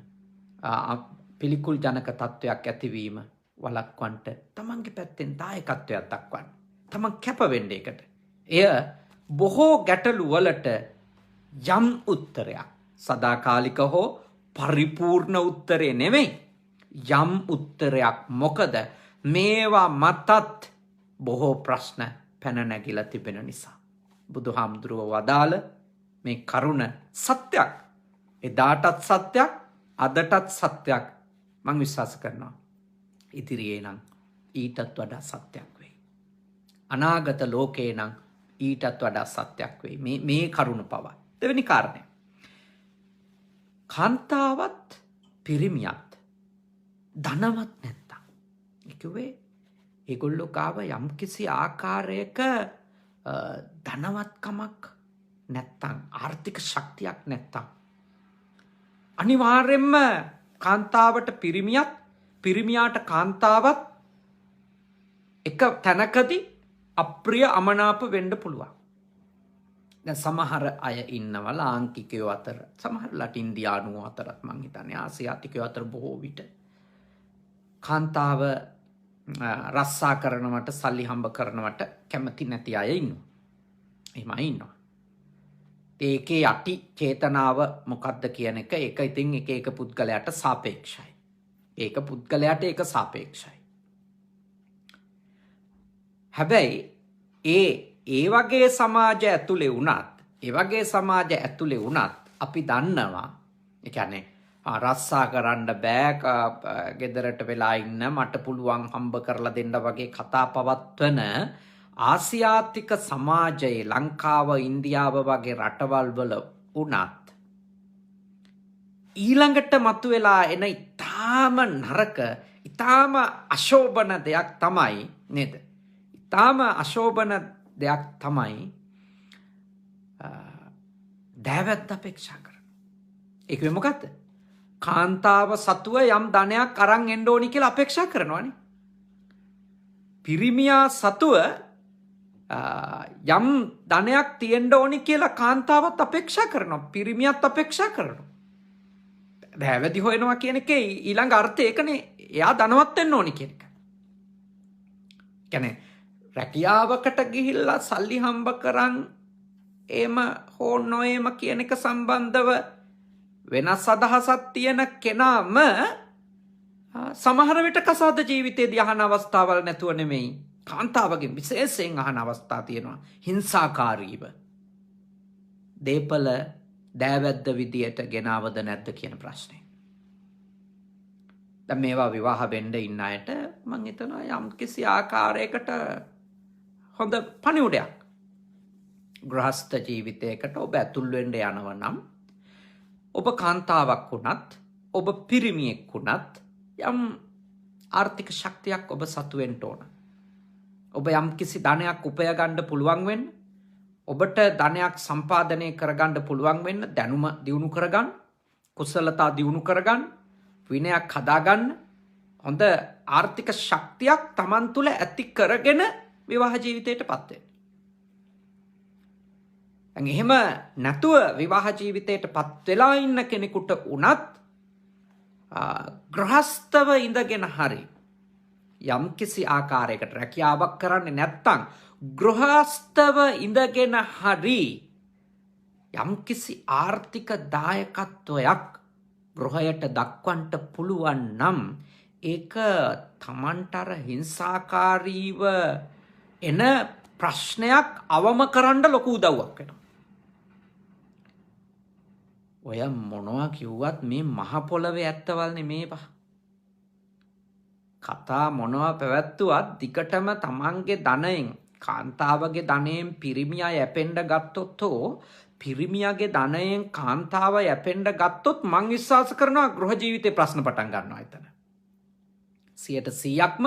පිළිකුල් ජනක තත්වයක් ඇතිවීම වළක්වන්නට තමන්ගේ පැත්තෙන් දායකත්වයක් දක්වන්න. තමන් කැප වෙන්න ඒකට. එය බොහෝ ගැටලු වලට යම් උත්තරයක්, සදාකාලික හෝ පරිපූර්ණ උත්තරේ නෙමෙයි, යම් උත්තරයක්. මොකද මේවා මතත් බොහෝ ප්‍රශ්න පැන නැගිලා තිබෙන නිසා. බුදුහාමුදුරුවෝ වදාළ මේ කරුණ සත්‍යයක්. එදාටත් සත්‍යයක්, අදටත් සත්‍යයක්. මම විශ්වාස කරනවා ඉදිරියේ නම් ඊටත් වඩා සත්‍යයක් වෙයි. අනාගත ලෝකේ නම් ඊටත් වඩා සත්‍යයක් වෙයි. මේ කරුණ පවා. දෙවෙනි කාරණය. කාන්තාවත් පිරිමියත් ධනවත් නැත්තම්, ඒ කිව්වේ ඒගොල්ලෝ ගාව යම්කිසි ආකාරයක ධනවත්කමක් නැත්තම්, ආර්ථික ශක්තියක් නැත්තම් අනිවාර්යෙන්ම කාන්තාවට පිරිමියත්, පිරිමියාට කාන්තාවත් එක තැනකදී අප්‍රිය අමනාප වෙන්න පුළුවන්. දැන් සමහර අය ඉන්නවා ලාංකිකයෝ අතර, සමහරලාට ඉන්දියානුවෝ අතරත් මං හිතන්නේ ආසියාතිකයෝ අතර බොහෝ විට කාන්තාව රස්සා කරනවට, සල්ලි හම්බ කරනවට කැමති නැති අය ඉන්නවා. එහෙමයි ඉන්නවා. ඒකේ යටි චේතනාව මොකක්ද කියන එක, ඒක ඉතින් එක පුද්ගලයාට සාපේක්ෂයි. ඒක පුද්ගලයාට ඒක සාපේක්ෂයි. හැබැයි ඒ වගේ සමාජ ඇතුලේ වුණත් අපි දන්නවා, ඒ කියන්නේ රස්සා කරන්න බෑ ගෙදරට වෙලා ඉන්න මට පුළුවන් හම්බ කරලා දෙන්න වගේ කතා පවත්වන ආසියාතික සමාජයේ ලංකාව ඉන්දියාව වගේ රටවල් වල වුණත් ඊළඟට මතුවෙලා එන ඉතාම නරක ඉතාම අශෝභන දෙයක් තමයි නේද? ඉතාම අශෝභන දෙයක් තමයි දෑවැද්ද අපේක්ෂා කරන. ඒක මොකක්ද? කාන්තාව සතුව යම් ධනයක් අරන් එන්න ඕනි කියලා අපේක්ෂා කරනවානේ. පිරිමියා සතුව යම් ධනයක් තියෙන්න ඕනි කියලා කාන්තාවත් අපේක්ෂා කරනවා. පිරිමියත් අපේක්ෂා කරනවා. දෑවැදි හොයනවා කියන එකේ ඊළඟ අර්ථය ඒකනේ. එයා ධනවත් වෙන්න ඕනි කියන එක. කියන්නේ රැකියාවකට ගිහිල්ලා සල්ලි හම්බ කරන් එම හෝ නොයම කියන එක සම්බන්ධව වෙනස් අදහසක් තියෙන කෙනාම සමහර විට කසාද ජීවිතයේදී අහන අවස්ථාවල් නැතුව නෙමෙයි කාන්තාවගෙන් විශේෂයෙන් අහන අවස්ථා තියෙනවා හිංසාකාරීව. දීපල දෑවැද්ද විදියට ගෙනාවද නැද්ද කියන ප්‍රශ්නේ. දැන් මේවා විවාහ වෙන්න ඉන්න අයට මම හිතනවා යම් කිසි ආකාරයකට හොඳ පණිවුඩයක් ගෘහස්ත ජීවිතයකට ඔබ ඇතුල් වෙන්න යනවා නම් ඔබ කාන්තාවක් වුණත් ඔබ පිරිමියෙක් වුණත් යම් ආර්ථික ශක්තියක් ඔබ සතු වෙන්න ඕන. ඔබ යම් කිසි ධනයක් උපය ගන්න පුළුවන් වෙන්න, ඔබට ධනයක් සම්පාදනය කරගන්න පුළුවන් වෙන්න, දැනුම දියුණු කරගන්න, කුසලතා දියුණු කරගන්න, විනයක් හදාගන්න හොඳ ආර්ථික ශක්තියක් Taman තුල ඇති කරගෙන විවාහ ජීවිතයටපත් වෙන්න. එහෙම නැතුව විවාහ ජීවිතයටපත් වෙලා ඉන්න කෙනෙකුට උනත් ගෘහස්තව ඉඳගෙන හරි යම් කිසි ආකාරයකට රැකියාවක් කරන්නේ නැත්නම් ගෘහස්තව ඉඳගෙන හරි යම් කිසි ආර්ථික දායකත්වයක් ගෘහයට දක්වන්න පුළුවන් නම් ඒක Tamanට අර හිංසාකාරීව එන ප්‍රශ්නයක් අවම කරන්න ලොකු උදව්වක් වෙනවා. ඔය මොනවා කිව්වත් මේ මහ පොළවේ ඇත්තවල්නේ මේවා. කතා මොනවා පැවැත්තුවත් දිකටම Tamanගේ ධනයෙන් කාන්තාවගේ ධනයෙන් පිරිමියා යැපෙන්න ගත්තොත් හෝ පිරිමියාගේ ධනයෙන් කාන්තාව යැපෙන්න ගත්තොත් මං විශ්වාස කරනවා ගෘහ ජීවිතේ ප්‍රශ්න පටන් ගන්නවා එතන. 100%ක්ම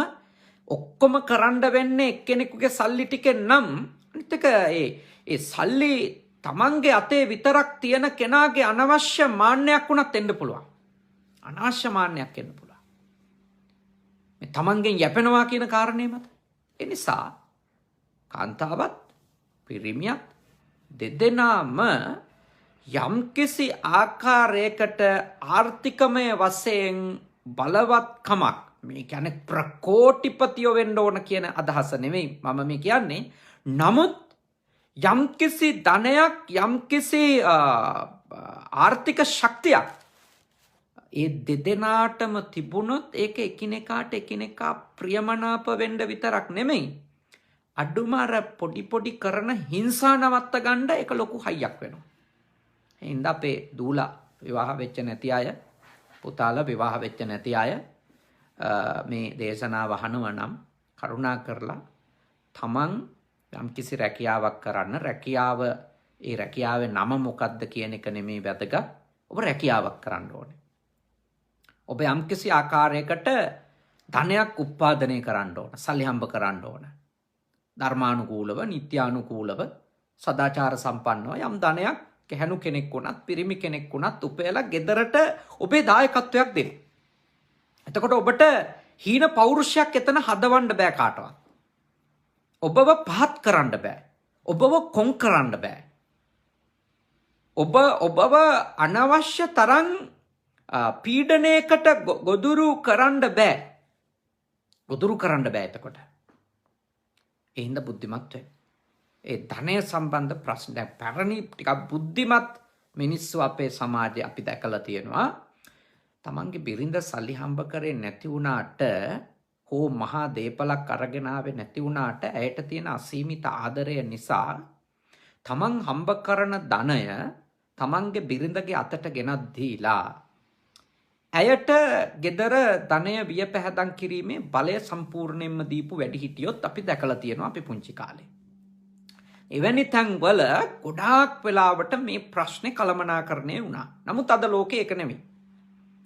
ඔක්කොම කරන්න වෙන්නේ එක්කෙනෙකුගේ සල්ලි ටිකෙන් නම් අනිත් එක ඒ සල්ලි Tamanගේ අතේ විතරක් තියෙන කෙනාගේ අනවශ්‍ය මාන්නයක් වුණත් එන්න පුළුවන්. අනවශ්‍ය මාන්නයක් එන්න පුළුවන්. මේ Tamanගෙන් යැපෙනවා කියන කාරණේ මත. ඒ නිසා කාන්තාවත් පිරිමියත් දෙදෙනාම යම්කිසි ආකාරයකට ආර්ථිකමය වශයෙන් බලවත්කමක් මේ කියන්නේ ප්‍රකෝටිපතියෝ වෙන්න ඕන කියන අදහස නෙමෙයි මම මේ කියන්නේ. නමුත් යම්කිසි ධනයක් යම්කිසි ආර්ථික ශක්තියක් ඒ දෙදෙනාටම තිබුණොත් ඒක එකිනෙකාට එකිනෙකා ප්‍රියමනාප වෙන්න විතරක් නෙමෙයි අඩුම අර පොඩි කරන හිංසා නවත්ත ගන්න ඒක ලොකු හයියක් වෙනවා. එහෙනම් අපේ දූලා විවාහ වෙච්ච නැති අය පුතාලා විවාහ වෙච්ච නැති අය මේ දේශනාව අහනවා නම් කරුණා කරලා තමන් යම්කිසි රැකියාවක් කරන්න රැකියාව ඒ රැකියාවේ නම මොකක්ද කියන එක නෙමෙයි වැදගත්. ඔබ රැකියාවක් කරන්න ඕනේ. ඔබ යම්කිසි ආකාරයකට ධනයක් උත්පාදනය කරන්න ඕන. සල්ලි හම්බ කරන්න ඕන. ධර්මානුකූලව, නිත්‍යානුකූලව, සදාචාර සම්පන්නව යම් ධනයක් ගැහැණු කෙනෙක් වුණත්, පිරිමි කෙනෙක් වුණත් උපයලා ගෙදරට ඔබේ දායකත්වයක් දෙන්න. එතකොට ඔබට හීන පෞරුෂයක් එතන හදවන්න බෑ කාටවත්. ඔබව පහත් කරන්න බෑ. ඔබව කොන් කරන්න බෑ. ඔබව අනවශ්‍ය තරම් පීඩනයකට ගොදුරු කරන්න බෑ. ගොදුරු කරන්න බෑ එතකොට. ඒ හින්දා බුද්ධිමත් වෙන්න. ඒ ධනය සම්බන්ධ ප්‍රශ්න දැන් පැරණි ටිකක් බුද්ධිමත් මිනිස්සු අපේ සමාජයේ අපි දැකලා තියෙනවා. තමන්ගේ බිරිඳ සල්ලි හම්බ කරේ නැති වුණාට හෝ මහා දේපලක් අරගෙන ආවේ නැති වුණාට ඇයට තියෙන අසීමිත ආදරය නිසා තමන් හම්බ කරන ධනය තමන්ගේ බිරිඳගේ අතට ගෙනත් දීලා ඇයට ගෙදර ධනය විය පැහැදන් කිරීමේ බලය සම්පූර්ණයෙන්ම දීපු වැඩිහිටියොත් අපි දැකලා තියෙනවා අපි පුංචි කාලේ. එවැනි තැන්වල ගොඩාක් වෙලාවට මේ ප්‍රශ්නේ කළමනාකරණය වුණා. නමුත් අද ලෝකේ ඒක නෙමෙයි.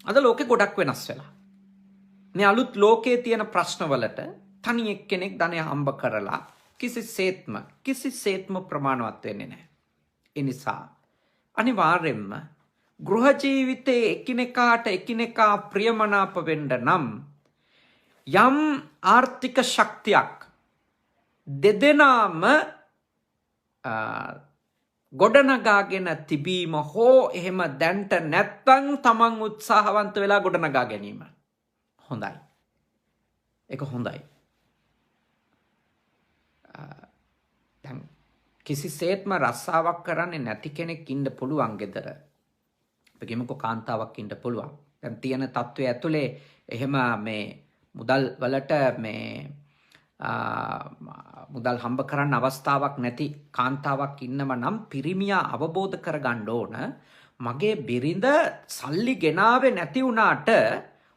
අද ලෝකේ ගොඩක් වෙනස් වෙලා. මේ අලුත් ලෝකයේ තියෙන ප්‍රශ්නවලට තනි එක්කෙනෙක් ධනය හම්බ කරලා කිසිසේත්ම ප්‍රමාණවත් වෙන්නේ නැහැ. ඒ නිසා අනිවාර්යෙන්ම ගෘහ ජීවිතයේ එකිනෙකාට එකිනෙකා ප්‍රියමනාප වෙන්න නම් යම් ආර්ථික ශක්තියක් දෙදෙනාම ගොඩනගාගෙන තිබීම හෝ එහෙම දැන්ට නැත්තම් තමන් උත්සාහවන්ත වෙලා ගොඩනගා ගැනීම හොඳයි. ඒක හොඳයි. දැන් කිසිසේත්ම රස්සාවක් කරන්නේ නැති කෙනෙක් ඉන්න පුළුවන් ගෙදර. අපි කියමුකෝ කාන්තාවක් ඉන්න පුළුවන්. දැන් තියෙන තත්ත්වය ඇතුලේ එහෙම මේ මුදල් වලට මේ මුදල් හම්බ කරන්න අවස්ථාවක් නැති කාන්තාවක් ඉන්නව නම් පිරිමියා අවබෝධ කරගන්න ඕන මගේ බිරිඳ සල්ලි ගෙනාවේ නැති වුණාට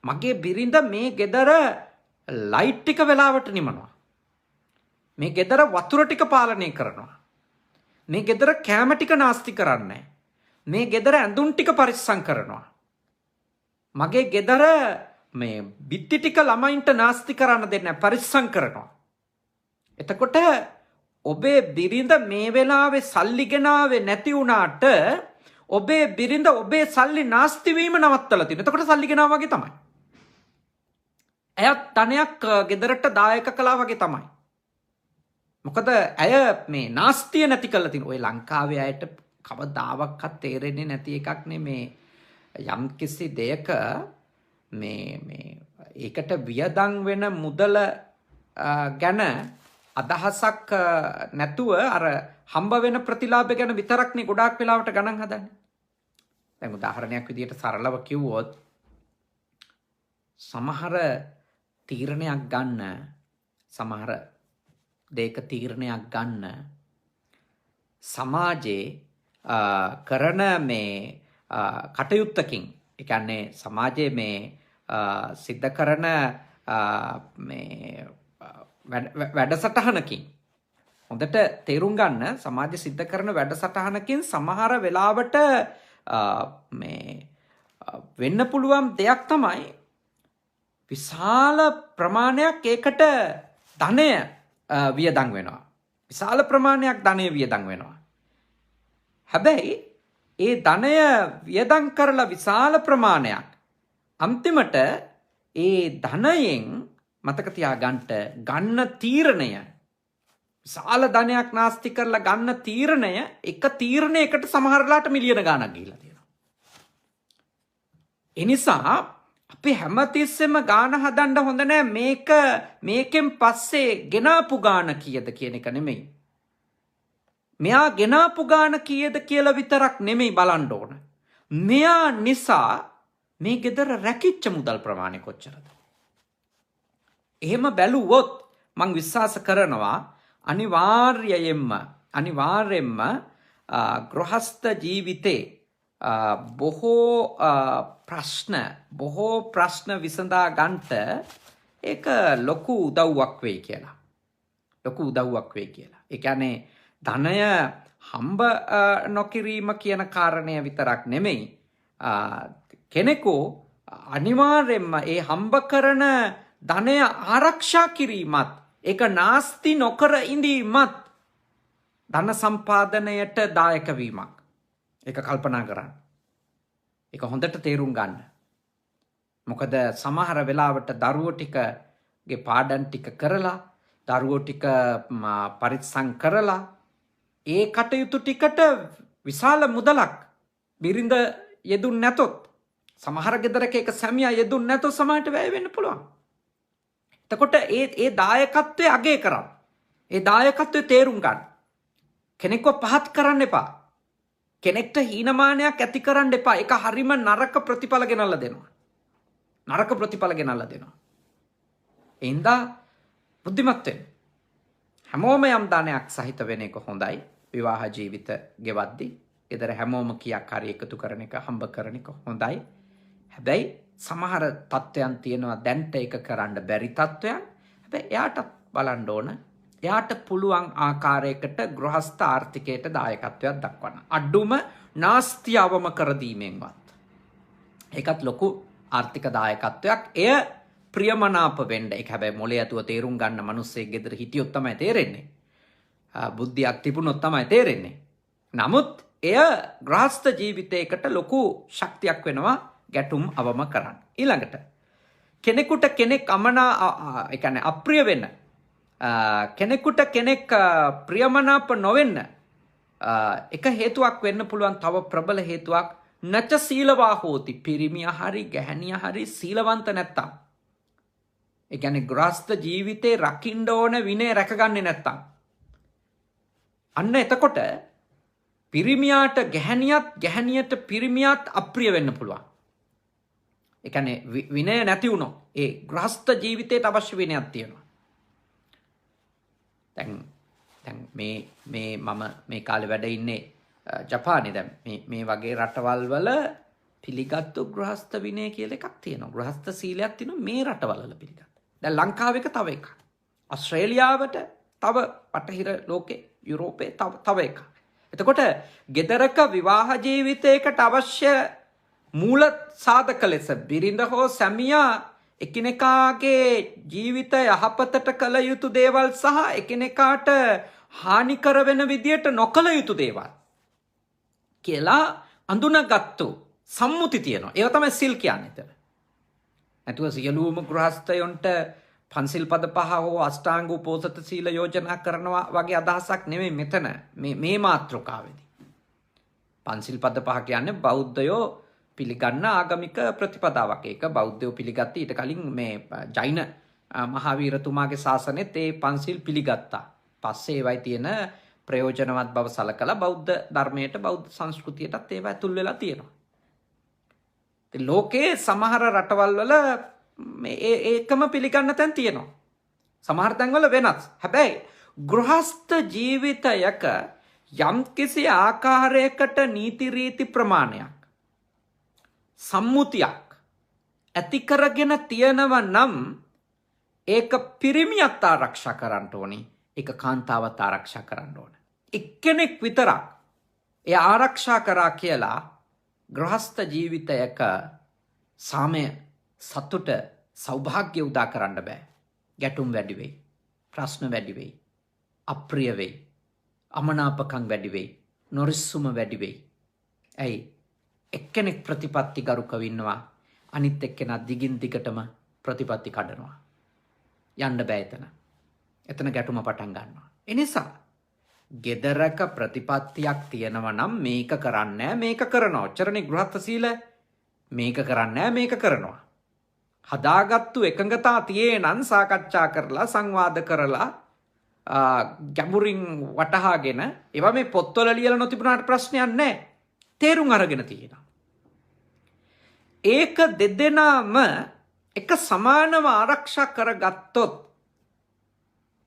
මගේ බිරිඳ මේ ගෙදර ලයිට් ටික වෙලාවට නිමනවා. මේ ගෙදර වතුර ටික පාලනය කරනවා. මේ ගෙදර කෑම ටික නාස්ති කරන්නේ. මේ ගෙදර ඇඳුම් ටික පරිස්සම් කරනවා. මගේ ගෙදර මේ බිත්ති ටික ළමයින්ට නාස්ති කරන්න දෙන්නේ පරිස්සම් කරනවා. එතකොට ඔබේ බිරිඳ මේ වෙලාවේ සල්ලි ගෙනාවේ නැති වුණාට ඔබේ බිරිඳ ඔබේ සල්ලි නාස්ති වීම නවත්තලා තියෙනවා. එතකොට සල්ලි ගෙනාවා වගේ තමයි. ඇයත් ධනයක් ගෙදරට දායක කළා වගේ තමයි. මොකද ඇය මේ නාස්තිය නැති කරලා තියෙනවා. ඔය ලංකාවේ අයට කවදාවත් තේරෙන්නේ නැති එකක් නේ මේ යම්කිසි දෙයක මේ ඒකට වියදම් වෙන මුදල ගැන අදහසක් නැතුව අර හම්බ වෙන ප්‍රතිලාභ ගැන විතරක්නේ ගොඩාක් වෙලාවට ගණන් හදන්නේ. දැන් උදාහරණයක් විදිහට සරලව කිව්වොත් සමහර තීරණයක් ගන්න සමහර දෙයක තීරණයක් ගන්න සමාජයේ කරන මේ කටයුත්තකින් ඒ කියන්නේ සමාජයේ මේ සිද්ධ කරන මේ වැඩසටහනකින් හොඳට තේරුම් ගන්න සමාජය සිද්ධ කරන වැඩසටහනකින් සමහර වෙලාවට මේ වෙන්න පුළුවන් දෙයක් තමයි විශාල ප්‍රමාණයක් ඒකට ධනය වියදම් වෙනවා. විශාල ප්‍රමාණයක් ධනය වියදම් වෙනවා. හැබැයි ඒ ධනය වියදම් කරලා විශාල ප්‍රමාණයක් අන්තිමට ඒ ධනයෙන් මතක තියාගන්න ගන්න තීරණය විශාල ධනයක් නාස්ති කරලා ගන්න තීරණය එක තීරණයකට සමහරලාට මිලියන ගාණක් ගිහිලා තියෙනවා. ඒ නිසා අපි හැමතිස්සෙම ගාණ හදන්න හොඳ නැහැ මේකෙන් පස්සේ ගෙනාපු ගාණ කීයද කියන එක නෙමෙයි. මෙයා ගෙනාපු ගාණ කීයද කියලා විතරක් නෙමෙයි බලන්න ඕන. මෙයා නිසා මේ ගෙදර රැකිච්ච මුදල් ප්‍රමාණය කොච්චරද? එහෙම බැලුවොත් මං විශ්වාස කරනවා අනිවාර්යයෙන්ම ගෘහස්ත ජීවිතේ බොහෝ ප්‍රශ්න විසඳා ගන්නට ඒක ලොකු උදව්වක් වෙයි කියලා. ඒ කියන්නේ ධනය හම්බ නොකිරීම කියන කාරණය විතරක් නෙමෙයි කෙනෙකු අනිවාර්යෙන්ම ඒ හම්බ කරන ධනය ආරක්ෂා කිරීමත් ඒක නාස්ති නොකර ඉඳීමත් ධන සම්පාදනයට දායක වීමක්. ඒක කල්පනා කරන්න. ඒක හොඳට තේරුම් ගන්න. මොකද සමහර වෙලාවට දරුවෝ ටිකගේ පාඩම් ටික කරලා දරුවෝ ටික පරිස්සම් කරලා ඒ කටයුතු ටිකට විශාල මුදලක් බිරිඳ යෙදුන් නැතොත් සමහර ගෙදරක ඒක සැමියා යෙදුන් නැතොත් සමහරට වැය වෙන්න පුළුවන්. එතකොට ඒ දායකත්වයේ අගය කරන්න. ඒ දායකත්වයේ තේරුම් ගන්න. කෙනෙක්ව පහත් කරන්න එපා. කෙනෙක්ට හීනමානයක් ඇති කරන්න එපා. ඒක හරිම නරක ප්‍රතිඵල ගෙනල්ලා දෙනවා. එින්දා බුද්ධිමත් වෙන්න. හැමෝම යම් දානයක් සහිත වෙන එක හොඳයි. විවාහ ජීවිත ගෙවද්දී ඊතර හැමෝම කීයක් හරි එකතු කරන එක හම්බ කරන එක හොඳයි. හැබැයි සමහර තත්ත්වයන් තියෙනවා දැන්ට ඒක කරන්න බැරි තත්ත්වයන්. හැබැයි එයාට බලන්න ඕන එයාට පුළුවන් ආකාරයකට ගෘහස්ත ආර්ථිකයට දායකත්වයක් දක්වන්න. අඩුම නාස්තිය අවම කර දීමෙන්වත්. ඒකත් ලොකු ආර්ථික දායකත්වයක්. එය ප්‍රියමනාප වෙන්න. ඒක හැබැයි මොලේ ඇතුව තේරුම් ගන්න මිනිස්සෙක් ගෙදර හිටියොත් තමයි තේරෙන්නේ. බුද්ධියක් තිබුණොත් තමයි තේරෙන්නේ. නමුත් එය ග්‍රහස්ත ජීවිතයකට ලොකු ශක්තියක් වෙනවා ගැටුම් අවම කරන්න. ඊළඟට කෙනෙකුට කෙනෙක් ඒ කියන්නේ අප්‍රිය වෙන්න. කෙනෙකුට කෙනෙක් ප්‍රියමනාප නොවෙන්න එක හේතුවක් වෙන්න පුළුවන්. තව ප්‍රබල හේතුවක් නච සීලවා හෝති. පිරිමියා හරි ගැහණියා හරි සීලවන්ත නැත්තම්. ඒ කියන්නේ ග්‍රහස්ත ජීවිතේ රකින්න ඕන විනය රැකගන්නේ නැත්තම්. අන්න එතකොට පිරිමියාට ගැහණියත් ගැහණියට පිරිමියාත් අප්‍රිය වෙන්න පුළුවන්. ඒ කියන්නේ විනය නැති වුණොත් ඒ ග්‍රහස්ත ජීවිතයට අවශ්‍ය විනයක් තියෙනවා. දැන් මම මේ කාලේ වැඩ ඉන්නේ ජපානයේ. දැන් මේ වගේ රටවල් වල පිළිගත්තු ග්‍රහස්ත විනය කියලා එකක් තියෙනවා. ග්‍රහස්ත සීලයක් තියෙනවා මේ රටවල පිළිගත්ත. දැන් ලංකාවේ තව එකක්. ඕස්ට්‍රේලියාවට තව පටහිර ලෝකේ යුරෝපේ තව එකක්. එතකොට ගෙදරක විවාහ ජීවිතයකට අවශ්‍ය මූල සාධක ලෙස බිරිඳ හෝ සැමියා එකිනෙකාගේ ජීවිත යහපතට කළ යුතු දේවල් සහ එකිනෙකාට හානි කර වෙන විදියට නොකළ යුතු දේවල් කියලා අඳුනගත්තු සම්මුති තියෙනවා. ඒව තමයි සිල් කියන්නේ. එතන. නැතුව සියලුම ගෘහස්තයන්ට පන්සිල් පද 5 හෝ අෂ්ටාංග උපෝසත සීල යෝජනා කරනවා වගේ අදහසක් නෙමෙයි මෙතන මේ මාතෘකාවේදී. පන්සිල් පද 5 කියන්නේ බෞද්ධයෝ පිළිගන්න ආගමික ප්‍රතිපදාවක්. ඒක බෞද්ධයෝ පිළිගත්තේ ඊට කලින් මේ ජෛන මහාවීරතුමාගේ ශාසනයේත් ඒ පන්සිල් පිළිගත්තා. පස්සේ ඒවයි තියෙන ප්‍රයෝජනවත් බව සලකලා බෞද්ධ ධර්මයට බෞද්ධ සංස්කෘතියටත් ඒවා ඇතුල් වෙලා තියෙනවා. ඉතින් ලෝකේ සමහර රටවල් වල ඒකම පිළිගන්න තැන් තියෙනවා. සමහර තැන්වල වෙනස්. හැබැයි ගෘහස්ත ජීවිතයක යම්කිසි ආකාරයකට නීති රීති ප්‍රමාණයක් සම්මුතියක් ඇති කරගෙන තියෙනව නම් ඒක පිරිමියත් ආරක්ෂා කරන්න ඕනේ. ඒක කාන්තාවත් ආරක්ෂා කරන්න ඕනේ. එක්කෙනෙක් විතරක් ඒ ආරක්ෂා කරා කියලා ගෘහස්ත ජීවිතයක සාමය සතුට සෞභාග්‍ය උදා කරන්න බෑ. ගැටුම් වැඩි වෙයි. ප්‍රශ්න වැඩි වෙයි. අප්‍රිය වෙයි. අමනාපකම් වැඩි වෙයි. නොරිස්සුම වැඩි වෙයි. ඇයි? එක්කෙනෙක් ප්‍රතිපත්ති ගරුකව ඉන්නවා. අනිත් එක්කෙනා දිගින් දිගටම ප්‍රතිපත්ති කඩනවා. යන්න බෑ එතන. එතන ගැටුම පටන් ගන්නවා. ඒ නිසා ගෙදරක ප්‍රතිපත්තියක් තියෙනවා නම් මේක කරන්නේ මේක කරනවා. ඔච්චරනේ ගෘහස්ත සීල. මේක කරන්නේ මේක කරනවා. හදාගත්තු එකඟතා තියේ නම් සාකච්ඡා කරලා සංවාද කරලා ගැඹුරින් වටහාගෙන ඒවා මේ පොත්වල ලියලා නොතිබුණාට ප්‍රශ්නයක් නැහැ. තේරුම් අරගෙන තියෙනවා. ඒක දෙදෙනාම එක සමානව ආරක්ෂා කරගත්තොත්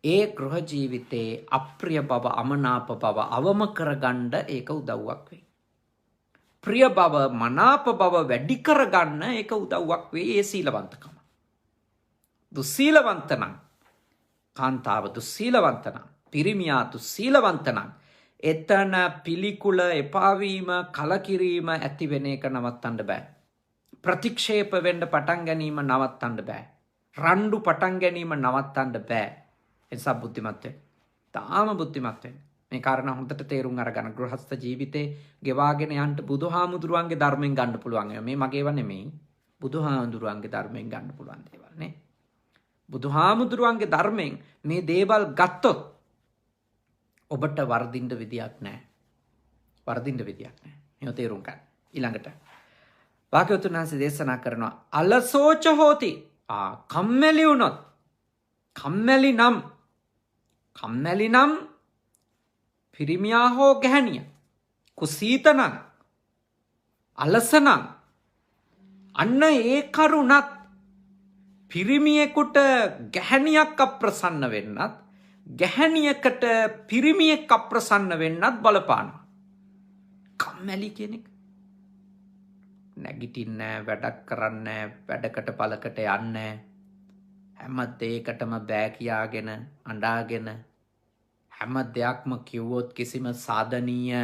ඒ ගෘහ ජීවිතයේ අප්‍රිය බව අමනාප බව අවම කරගන්න ඒක උදව්වක් වෙයි. ප්‍රිය බව මනාප බව වැඩි කරගන්න ඒක උදව්වක් වෙයි. ඒ සීලවන්තකම. දුස්සීලවන්ත නම් කාන්තාව දුස්සීලවන්ත නම් පිරිමියා දුස්සීලවන්ත නම් එතන පිළිකුල එපාවීම කලකිරීම ඇති වෙන එක නවත්තන්න බෑ. ප්‍රතික්ෂේප වෙන්න පටන් ගැනීම නවත්තන්න බෑ. රණ්ඩු පටන් ගැනීම නවත්තන්න බෑ. ඒ නිසා බුද්ධිමත් වෙන්න. තාම බුද්ධිමත් වෙන්න. මේ කාරණා හොඳට තේරුම් අරගන්න. ගෘහස්ත ජීවිතේ ගෙවාගෙන යන්න බුදුහාමුදුරුවන්ගේ ධර්මයෙන් ගන්න පුළුවන්. මේ මගේව නෙමෙයි. බුදුහාමුදුරුවන්ගේ ධර්මයෙන් ගන්න පුළුවන් දේවල් නේ. බුදුහාමුදුරුවන්ගේ ධර්මයෙන් මේ දේවල් ගත්තොත් ඔබට වර්ධින්න විදියක් නැහැ. වර්ධින්න විදියක් නැහැ. මේව තේරුම් ගන්න. ඊළඟට භාග්‍යවතුන් වහන්සේ දේශනා කරනවා අලසෝච හෝති. කම්මැලි වුණොත් කම්මැලි නම් පිරිමියා හෝ ගැහණිය කුසීතනම් අලසනම් අන්න ඒ කරුණත් පිරිමියෙකුට ගැහණියක් අප්‍රසන්න වෙන්නත් ගැහණියකට පිරිමියෙක් අප්‍රසන්න වෙන්නත් බලපානවා. කම්මැලි කියන එක නැගිටින්නේ නැහැ, වැඩක් කරන්නේ නැහැ, වැඩකට පළකට යන්නේ නැහැ. හැම දෙයකටම බෑ කියාගෙන අඬාගෙන හැම දෙයක්ම කිව්වොත් කිසිම සාධනීය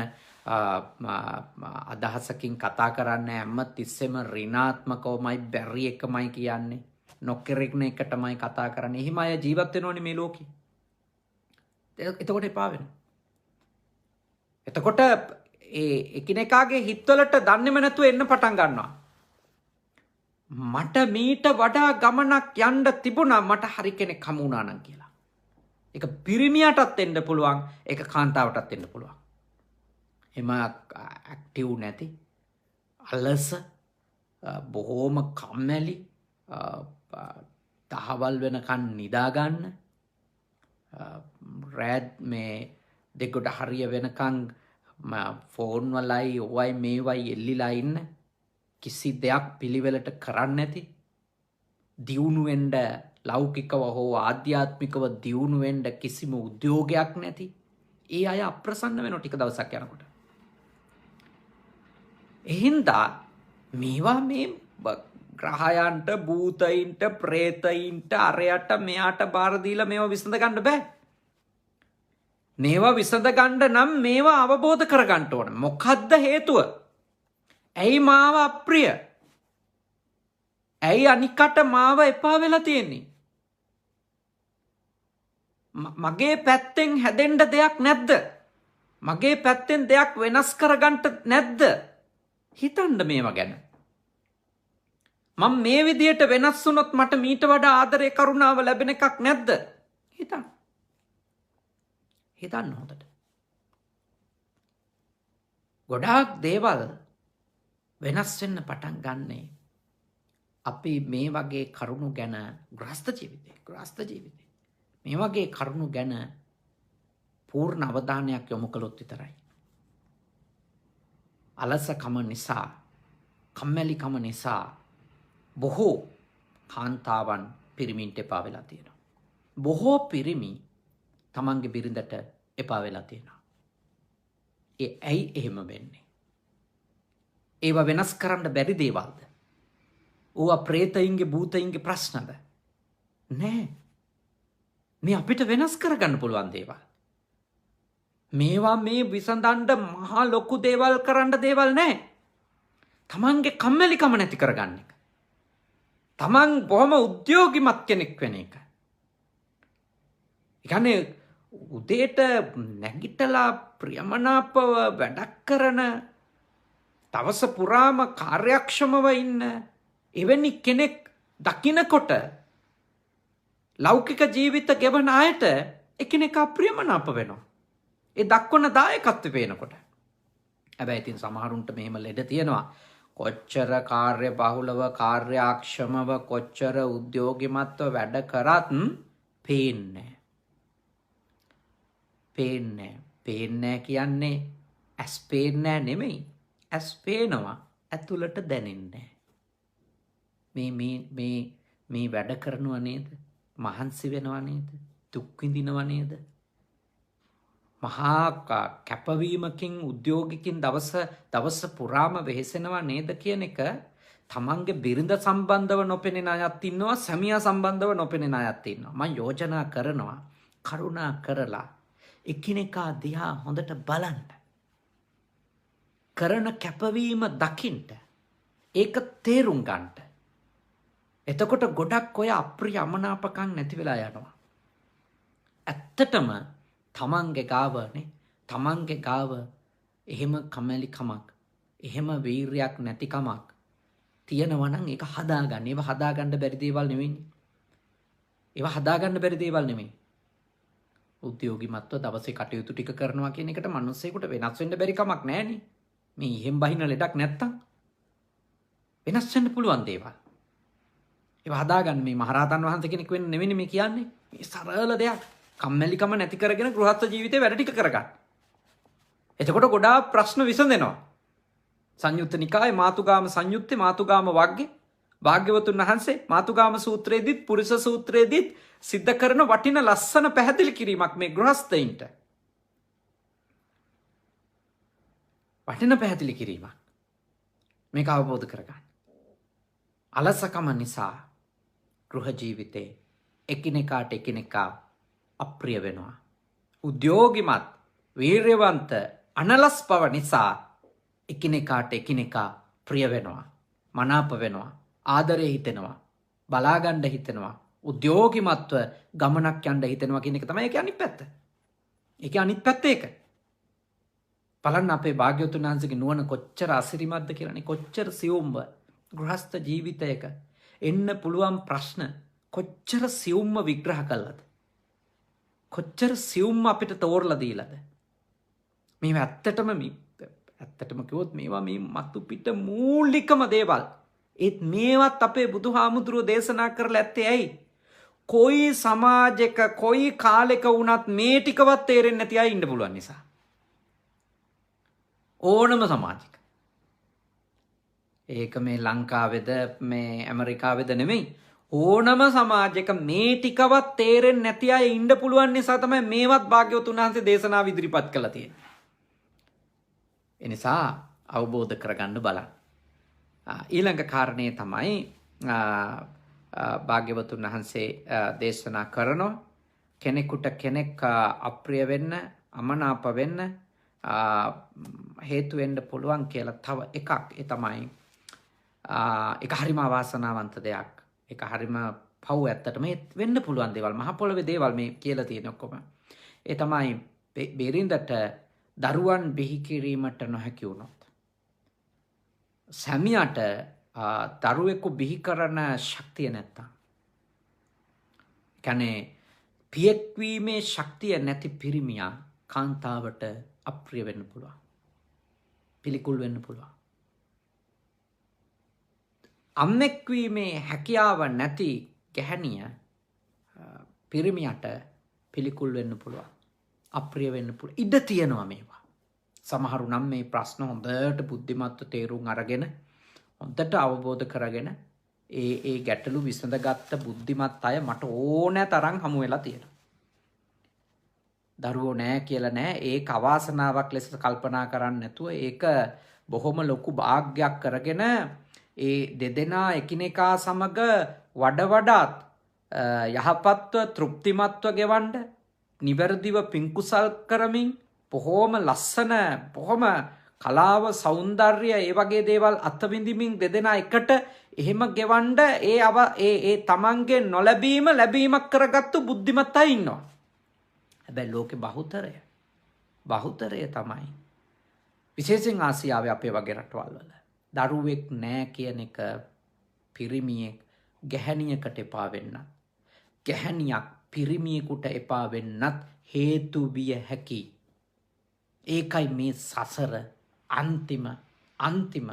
අදහසකින් කතා කරන්නේ හැම තිස්සෙම ඍණාත්මකවමයි බැරි එකමයි කියන්නේ. නොකරන එක තමයි කතා කරන්නේ. එහෙම අය ජීවත් වෙනවනේ මේ ලෝකේ. එතකොට එපා වෙනවා. එතකොට ඒ එකිනෙකාගේ හිතවලට දන්නේම නැතුව එන්න පටන් ගන්නවා. මට මීට වඩා ගමනක් යන්න තිබුණා මට හරි කෙනෙක් හමු වුණා නම් කියලා. ඒක පිරිමියටත් එන්න පුළුවන්, ඒක කාන්තාවටත් එන්න පුළුවන්. එම ඇක්ටිව් නැති, අලස, බොහෝම කම්මැලි, දහවල් වෙනකන් නිදා ගන්න, රෑත් මේ දෙකට හරිය වෙනකන් ෆෝන් වලයි ඔවයි මේවයි එල්ලිලා ඉන්න, කිසි දෙයක් පිළිවෙලට කරන්නේ නැති, දියුණු වෙන්න ලෞකිකව හෝ ආධ්‍යාත්මිකව දියුණු වෙන්න කිසිම උද්‍යෝගයක් නැති ඒ අය අප්‍රසන්න වෙනවා ටික දවසක් යනකොට. එහින්දා මේවා මේ ග්‍රහයන්ට, භූතයින්ට, ප්‍රේතයින්ට, අරයට මෙයාට බාර දීලා මේවා විසඳ ගන්න බෑ. මේවා විසඳ ගන්න නම් මේවා අවබෝධ කරගන්න ඕන. මොකද්ද හේතුව? ඇයි මාව අප්‍රිය? ඇයි අනිකට මාව එපා වෙලා තියෙන්නේ? මගේ පැත්තෙන් හැදෙන්න දෙයක් නැද්ද? මගේ පැත්තෙන් දෙයක් වෙනස් කරගන්න නැද්ද? හිතන්න මේවා ගැන. මම මේ විදියට වෙනස් වුණොත් මට මීට වඩා ආදරේ කරුණාව ලැබෙන එකක් නැද්ද? හිතන්න. හිතන්න හොඳට. ගොඩාක් දේවල් වෙනස් වෙන්න පටන් ගන්නේ අපි මේ වගේ කරුණු ගැන ග්‍රස්ත ජීවිතේ මේ වගේ කරුණු ගැන පූර්ණ අවධානයක් යොමු කළොත් විතරයි. අලසකම නිසා, කම්මැලිකම නිසා බොහෝ කාන්තාවන් පිරිමින්ට එපා වෙලා තියෙනවා. බොහෝ පිරිමි තමන්ගේ බිරිඳට එපා වෙලා තියෙනවා. ඒ ඇයි එහෙම වෙන්නේ? ඒවා වෙනස් කරන්න බැරි දේවල්ද? ඕවා ප්‍රේතයින්ගේ, භූතයින්ගේ ප්‍රශ්නද? නෑ. මේ අපිට වෙනස් කරගන්න පුළුවන් දේවල්. මේවා මේ විසඳන්න මහා ලොකු දේවල් කරන්න දේවල් නෑ. තමන්ගේ කම්මැලිකම නැති කරගන්න එක. තමන් බොහොම උද්‍යෝගිමත් කෙනෙක් වෙන එක. ඒ කියන්නේ උදේට නැගිටලා ප්‍රියමනාපව වැඩක් කරන, දවස පුරාම කාර්යක්ෂමව ඉන්න එවැනි කෙනෙක් දකින්නකොට ලෞකික ජීවිත ගෙවන අයට එකිනෙකා ප්‍රියමනාප වෙනවා. ඒ දක්වන දායකත්වය පේනකොට. හැබැයි ඉතින් සමහරුන්ට මෙහෙම ලෙඩ තියෙනවා. කොච්චර කාර්ය බහුලව, කාර්යක්ෂමව, කොච්චර උද්‍යෝගිමත්ව වැඩ කරත් පේන්නේ කියන්නේ ඇස් පේන්නේ නෙමෙයි. ඇස් පේනවා, ඇතුළට දැනෙන්නේ. මේ වැඩ කරනවා නේද? මහන්සි වෙනවා නේද? දුක් විඳිනවා නේද? මහා කැපවීමකින්, උද්‍යෝගිකින් දවස පුරාම වෙහෙසෙනවා නේද කියන එක තමන්ගේ බිරිඳ සම්බන්ධව නොපෙනෙන අයත් ඉන්නවා, සැමියා සම්බන්ධව නොපෙනෙන අයත් ඉන්නවා. මම යෝජනා කරනවා කරුණා කරලා එකිනෙකා දිහා හොඳට බලන්න. කරන කැපවීම දකින්න. ඒක තේරුම් ගන්නට. එතකොට ගොඩක් ඔය අප්‍රිය අමනාපකම් නැති වෙලා යනවා. ඇත්තටම තමන්ගේ ගාව එහෙම කමැලිකමක්, එහෙම වීරියක් නැතිකමක් තියෙනවා නම් ඒක හදාගන්න. ඒව හදාගන්න බැරි දේවල් නෙමෙයි. උද්‍යෝගිමත්ව දවසේ කටයුතු ටික කරනවා කියන එකට මිනිස්සෙකුට වෙනස් වෙන්න බැරි කමක් නැහැනේ. මේ ඉහෙන් බහින ලෙඩක් නැත්තම් වෙනස් වෙන්න පුළුවන් දේවල්. ඒව හදාගන්න. මේ මහරහතන් වහන්සේ කෙනෙක් වෙන්න නෙවෙයි මේ කියන්නේ. මේ සරල දෙයක්. කම්මැලිකම නැති කරගෙන ගෘහස්ත ජීවිතේ වැඩ ටික කරගන්න. එතකොට ගොඩාක් ප්‍රශ්න විසඳෙනවා. සංයුත්ත නිකායේ මාතුගාම සංයුත්තේ මාතුගාම වග්ගේ භාග්‍යවතුන් වහන්සේ මාතුගාම සූත්‍රයේදීත් පුරිස සූත්‍රයේදීත් සිද්ධ කරන වටින ලස්සන පැහැදිලි කිරීමක් මේ ගෘහස්තයින්ට. වටින පැහැදිලි කිරීමක්. මේක අවබෝධ කරගන්න. අලසකම නිසා ගෘහ ජීවිතේ එකිනෙකාට එකිනෙකා අප්‍රිය වෙනවා. උද්‍යෝගිමත් වීර්යවන්ත අනලස් බව නිසා එකිනෙකාට එකිනෙකා ප්‍රිය වෙනවා. මනාප වෙනවා. ආදරය හිතෙනවා. බලාගණ්ඩ හිතෙනවා. උද්‍යෝගිමත්ව ගමනක් යන්න හිතෙනවා කියන එක තමයි ඒක අනිත් පැත්ත. ඒක අනිත් පැත්ත ඒක. බලන්න අපේ භාග්‍යවතුන් වහන්සේගේ නුවණ කොච්චර අසිරිමත්ද කියලානේ. කොච්චර සියුම්ව ගෘහස්ත ජීවිතයක එන්න පුළුවන් ප්‍රශ්න කොච්චර සියුම්ව විග්‍රහ කළාද? කොච්චර සියුම්ව අපිට තෝරලා දීලාද? මේවා ඇත්තටම කිව්වොත් මේවා මේ මතු පිට මූලිකම දේවල්. ඒත් මේවත් අපේ බුදුහාමුදුරුවෝ දේශනා කරලා ඇත්තේ ඇයි? කොයි සමාජයක කොයි කාලෙක වුණත් මේ ටිකවත් තේරෙන්නේ නැති අය ඉන්න පුළුවන් නිසා. ඕනම සමාජික. ඒක මේ ලංකාවේද මේ ඇමරිකාවේද නෙමෙයි. ඕනම සමාජයක මේ ටිකවත් තේරෙන්නේ නැති අය ඉන්න පුළුවන් නිසා තමයි මේවත් භාග්‍යවතුන් වහන්සේ දේශනාව ඉදිරිපත් කළා තියෙන්නේ. ඒ නිසා අවබෝධ කරගන්න බලන්න. ඊළඟ කාරණේ තමයි භාග්‍යවතුන් වහන්සේ දේශනා කරනවා කෙනෙකුට කෙනෙක් අප්‍රිය වෙන්න අමනාප වෙන්න හේතු වෙන්න පුළුවන් කියලා තව එකක්. ඒ තමයි ඒක හරිම අවාසනාවන්ත දෙයක්. ඒක හරිම පව් ඇත්තටම වෙන්න පුළුවන් දේවල්. මහ පොළවේ දේවල් මේ කියලා තියෙන ඔක්කොම. ඒ තමයි බෙරින්දට දරුවන් බිහි කිරීමට නොහැකි වුණොත්. සැමියාට දරුවෙකු බිහි කරන ශක්තිය නැත්තම්. කියන්නේ පියෙක් වීමේ ශක්තිය නැති පිරිමියා කාන්තාවට අප්‍රිය වෙන්න පුළුවන්. පිළිකුල් වෙන්න පුළුවන්. අම්මෙක් වීමේ හැකියාව නැති ගැහැණිය පිරිමියට පිළිකුල් වෙන්න පුළුවන්. අප්‍රිය වෙන්න පුළුවන්. ඉඩ තියෙනවා මේවා. සමහරු නම් මේ ප්‍රශ්න හොඳට බුද්ධිමත්ව තේරුම් අරගෙන හොඳට අවබෝධ කරගෙන ඒ ගැටලු විසඳගත්ත බුද්ධිමත් අය මට ඕනෑ තරම් හමු වෙලා තියෙනවා. දරුවෝ නෑ කියලා නෑ. ඒක අවාසනාවක් ලෙස කල්පනා කරන්නේ නැතුව ඒක බොහොම ලොකු භාග්යක් කරගෙන ඒ දෙදෙනා එකිනෙකා සමග වඩාත් යහපත්ව තෘප්තිමත්ව ගෙවන්න නිවැරදිව පින්කුසල් කරමින් බොහොම ලස්සන බොහොම කලාව සෞන්දර්ය ඒ වගේ දේවල් අත්විඳිමින් දෙදෙනා එකට එහෙම ගෙවන්න ඒ තමන්ගේ නොලැබීම ලැබීමක් කරගත්තු බුද්ධිමත් අය ඉන්නවා. හැබැයි ලෝකේ බහුතරය තමයි විශේෂයෙන් ආසියාවේ අපේ වගේ රටවල් වල දරුවෙක් නෑ කියන එක පිරිමියෙක් ගැහැණියකට එපා වෙන්නත් ගැහැණියක් පිරිමියෙකුට එපා වෙන්නත් හේතු විය හැකි. ඒකයි මේ සසර අන්තිම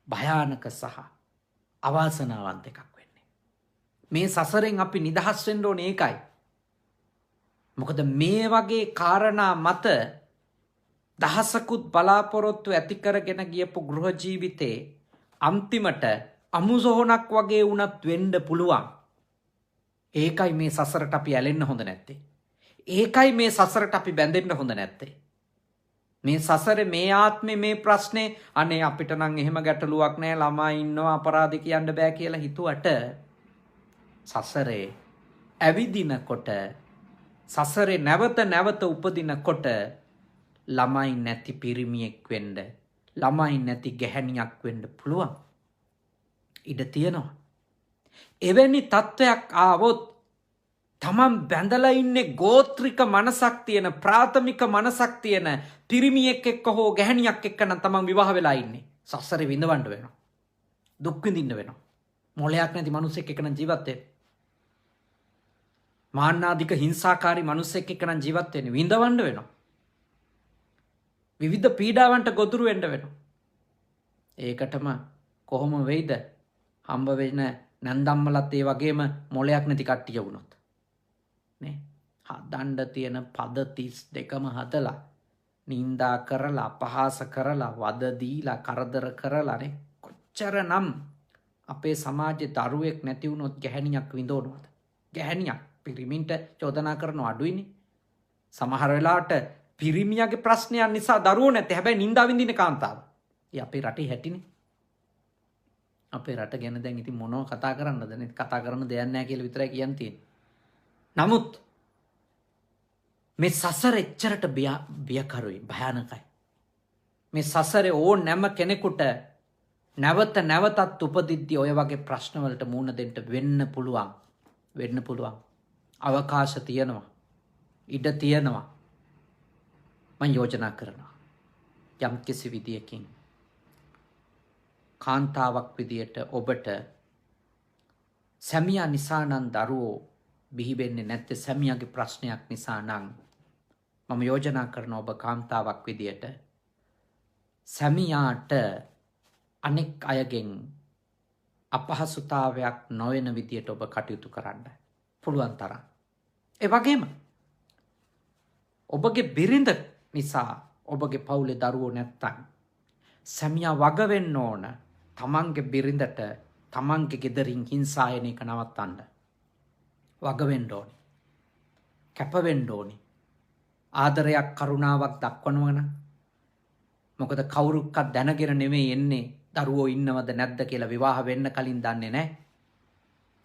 භයානක සහ අවාසනාවන්ත එකක් වෙන්නේ. මේ සසරෙන් අපි නිදහස් වෙන්න ඕනේ ඒකයි. මොකද මේ වගේ කාරණා මත දහසකුත් බලාපොරොත්තු ඇති කරගෙන ගියපු ගෘහ ජීවිතේ අන්තිමට අමුසොහොනක් වගේ වුණත් වෙන්න පුළුවන්. ඒකයි මේ සසරට අපි ඇලෙන්න හොඳ නැත්තේ. ඒකයි මේ සසරට අපි බැඳෙන්න හොඳ නැත්තේ. මේ සසරේ මේ ආත්මේ මේ ප්‍රශ්නේ අනේ අපිට නම් එහෙම ගැටලුවක් නැහැ ළමා ඉන්නවා අපරාධ කියන්න බෑ කියලා හිතුවට සසරේ ඇවිදිනකොට සසරේ නැවත උපදිනකොට ළමයි නැති පිරිමියෙක් වෙන්න ළමයි නැති ගැහැණියක් වෙන්න පුළුවන්. ඉඩ තියෙනවා. එවැනි තත්ත්වයක් ආවොත් තමන් බැඳලා ඉන්නේ ගෝත්‍රික මනසක් තියෙන ප්‍රාථමික මනසක් තියෙන පිරිමියෙක් එක්ක හෝ ගැහැණියක් එක්ක නම් තමන් විවාහ වෙලා ඉන්නේ. සසරේ විඳවන්න වෙනවා. දුක් විඳින්න වෙනවා. මොලයක් නැති මිනිස්සෙක් එක්ක නම් ජීවත් වෙන්නේ. මාන්නාධික හිංසාකාරී මිනිස්සෙක් එක්ක නම් ජීවත් වෙන්නේ. විඳවන්න වෙනවා. විවිධ පීඩාවන්ට ගොදුරු වෙන්න වෙනවා. ඒකටම කොහොම වෙයිද? හම්බ වෙන නන්දම්මලත් ඒ වගේම මොලයක් නැති කට්ටිය වුණොත්. නේ? හදන්න තියෙන පද 32ම හදලා නින්දා කරලා අපහාස කරලා වද දීලා කරදර කරලා නේ කොච්චරනම් අපේ සමාජයේ දරුවෙක් නැති වුණොත් ගැහැණියක් විඳවනවද? ගැහැණියක් පිරිමින්ට චෝදනා කරන අඩුයිනේ. සමහර වෙලාවට පිරිමියාගේ ප්‍රශ්නයන් නිසා දරුවෝ නැති. හැබැයි නින්දා විඳින කාන්තාව. ඒ අපේ රටේ හැටිනේ. අපේ රට ගැන දැන් ඉතින් මොනව කතා කරන්නද නේ? කතා කරන්න දෙයක් නැහැ කියලා විතරයි කියන්න තියෙන්නේ. නමුත් මේ සසර එච්චරට බියකරුයි භයානකයි. මේ සසරේ ඕනෑම කෙනෙකුට නැවත නැවතත් උපදිද්දී ඔය වගේ ප්‍රශ්න වලට මුහුණ දෙන්න වෙන්න පුළුවන්. අවකාශ තියෙනවා. ඉඩ තියෙනවා. මම යෝජනා කරනවා. යම් කිසි විදියකින් කාන්තාවක් විදියට ඔබට සැමියා නිසා නම් දරුවෝ බිහි වෙන්නේ නැත්තේ සැමියාගේ ප්‍රශ්නයක් නිසා නම් මම යෝජනා කරන ඔබ කාන්තාවක් විදියට සැමියාට අනෙක් අයගෙන් අපහසුතාවයක් නොවන විදියට ඔබ කටයුතු කරන්න පුළුවන් තරම්. ඒ වගේම ඔබගේ බිරිඳ නිසා ඔබගේ පවුලේ දරුවෝ නැත්තම් සැමියා වග වෙන්න ඕන තමන්ගේ බිරිඳට තමන්ගේ ගෙදරින් හිංසා එන එක නවත්තන්න. වග වෙන්න ඕනි. කැප වෙන්න ඕනි. ආදරයක් කරුණාවක් දක්වනවා නම් මොකද කවුරුක්වත් දැනගෙන නෙමෙයි එන්නේ දරුවෝ ඉන්නවද නැද්ද කියලා විවාහ වෙන්න කලින් දන්නේ නැහැ.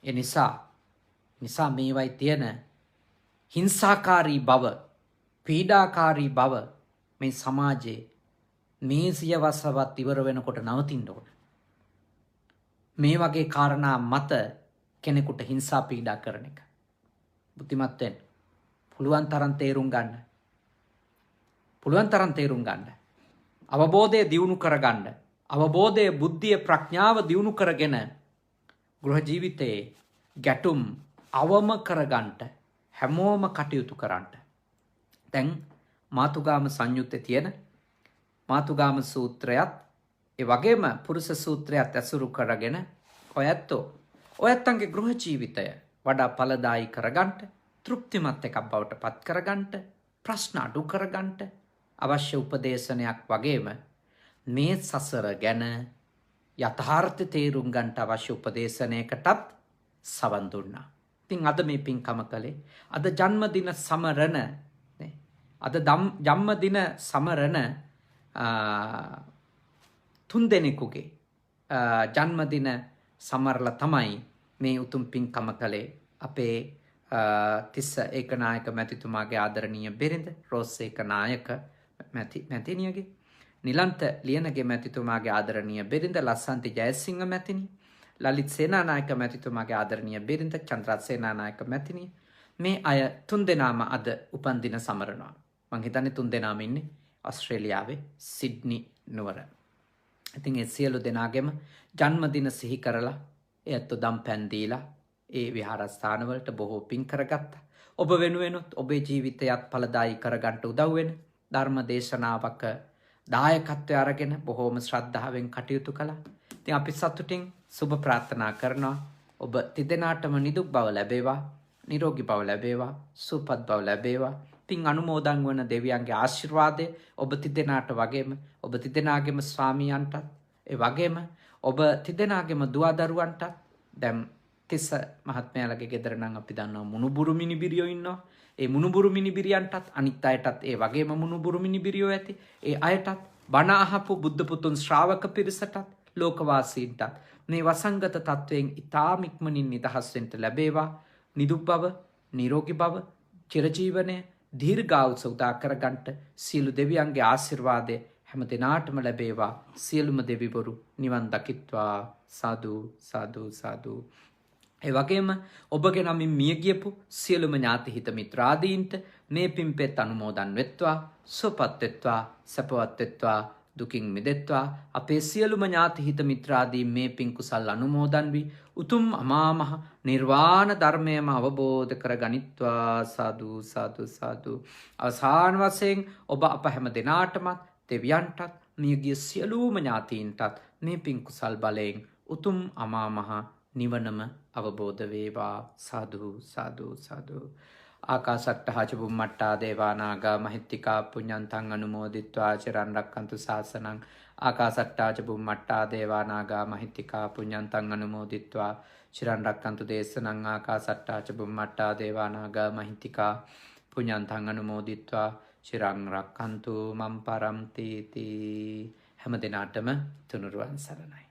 ඒ නිසා මේවයි තියෙන හිංසාකාරී බව, පීඩාකාරී බව මේ සමාජයේ මේ සියවසවත් ඉවර වෙනකොට නවතින්න ඕන. මේ වගේ කාරණා මත කෙනෙකුට හිංසා පීඩා කරන එක බුද්ධිමත් වෙන්න. පුළුවන් තරම් තේරුම් ගන්න. අවබෝධය දියුණු කරගන්න. අවබෝධය, බුද්ධිය, ප්‍රඥාව දියුණු කරගෙන ගෘහ ජීවිතයේ ගැටුම් අවම කරගන්නට හැමෝම කටයුතු කරන්න. දැන් මාතුගාම සංයුත්තේ තියෙන මාතුගාම සූත්‍රයත් ඒ වගේම පුරුෂ සූත්‍රයත් ඇසුරු කරගෙන ඔයත්තන්ගේ ගෘහ ජීවිතය වඩා ඵලදායී කරගන්නට, තෘප්තිමත් එකක් බවට පත් කරගන්නට, ප්‍රශ්න අඩු කරගන්නට අවශ්‍ය උපදේශනයක් වගේම මේ සසර ගැන යථාර්ථ තේරුම් ගන්නට අවශ්‍ය උපදේශනයකටත් සවන් දුන්නා. ඉතින් අද මේ පින්කම කලේ අද ජන්මදින සමරන තුන් දෙනෙකුගේ ජන්මදින සමරලා තමයි මේ උතුම් පින්කම කලේ අපේ තිස්ස ඒකනායක මැතිතුමාගේ ආදරණීය බිරිඳ රෝස් ඒකනායක මැතිණියගේ, නිලන්ත ලියනගේ මැතිතුමාගේ ආදරණීය බිරිඳ ලස්සන්ති ජයසිංහ මැතිණිය, ලලිත් සේනානායක මැතිතුමාගේ ආදරණීය බිරිඳ චන්ද්‍රා සේනානායක මැතිණිය, මේ අය තුන් දෙනාම අද උපන්දින සමරනවා. මං හිතන්නේ තුන් දෙනාම ඉන්නේ ඔස්ට්‍රේලියාවේ සිඩ්නි නුවර. ඉතින් ඒ සියලු දෙනාගේම ජන්මදින සිහි කරලා එයත් දම් පැන් දීලා ඒ විහාරස්ථානවලට බොහෝ පින් කරගත්තා. ඔබ වෙනුවෙනුත් ඔබේ ජීවිතයත් ඵලදායී කරගන්න උදව් වෙන ධර්ම දේශනාවක දායකත්වය අරගෙන බොහෝම ශ්‍රද්ධාවෙන් කටයුතු කළා. ඉතින් අපි සතුටින් සුබ ප්‍රාර්ථනා කරනවා ඔබ තිදෙනාටම නිදුක් බව ලැබේවා, නිරෝගී බව ලැබේවා, සුවපත් බව ලැබේවා. පින් අනුමෝදන් වන දෙවියන්ගේ ආශිර්වාදය ඔබ තිදෙනාට වගේම ඔබ තිදෙනාගේම ස්වාමියන්ටත් ඒ වගේම ඔබ තිදෙනාගේම දුවදරුවන්ටත් දැන් තිස්ස මහත්මයාලගේ ගෙදර නම් අපි දන්නවා මුණුබුරු මිනිබිරියෝ ඉන්නවා. ඒ මුණුබුරු මිනිබිරියන්ටත් අනිත් අයටත් ඒ වගේම මුණුබුරු මිනිබිරියෝ ඇති. ඒ අයටත් බණ අහපු බුද්ධ පුතුන් ශ්‍රාවක පිරිසටත් ලෝකවාසීන්ටත් මේ වසංගත තත්වයෙන් ඉතාම ඉක්මනින් නිදහස් වෙන්න ලැබේවා. නිදුක් බව, නිරෝගී බව, චිරජීවනය, දීර්ඝායුෂ උදා කරගන්නට සියලු දෙවියන්ගේ ආශිර්වාදය හැම දිනාටම ලැබේවා. සියලුම දෙවිවරු නිවන් දකිත්වා. සාදු සාදු සාදු. ඒ වගේම ඔබගේ නමින් මිය ගියපු සියලුම ඥාති හිත මිත්‍රාදීන්ට මේ පින්පෙත් අනුමෝදන් වෙත්වා, සුවපත් වෙත්වා, සැපවත් වෙත්වා, දුකින් මිදෙත්වා. අපේ සියලුම ඥාති හිත මිත්‍රාදීන් මේ පින් කුසල් අනුමෝදන් වී උතුම් අමා මහ නිර්වාණ ධර්මයම අවබෝධ කරගනිත්වා. සාදු සාදු සාදු. අවසාන වශයෙන් ඔබ අප හැම දිනාටමත් දෙවියන්ටත් මියගිය සියලුම ඥාතීන්ටත් මේ පින් කුසල් බලයෙන් උතුම් අමා මහ නිවනම අවබෝධ වේවා. සාදු සාදු සාදු. ආකාසට්ටා ච බුම්මට්ටා දේවා නාග මහිත්‍තිකා පුඤ්ඤන්තං අනුමෝදිත්වා චිරන් රැක්කන්තු ශාසනං. ආකාසට්ටා ච බුම්මට්ටා දේවා නාග මහිත්‍තිකා පුඤ්ඤන්තං අනුමෝදිත්වා චිරන් රැක්කන්තු දේශනං. ආකාසට්ටා ච බුම්මට්ටා දේවා නාග මහිත්‍තිකා පුඤ්ඤන්තං අනුමෝදිත්වා චිරන් රැක්කන්තු මම් පරන්ති. හැම දිනාටම තුනුරුවන් සරණයි.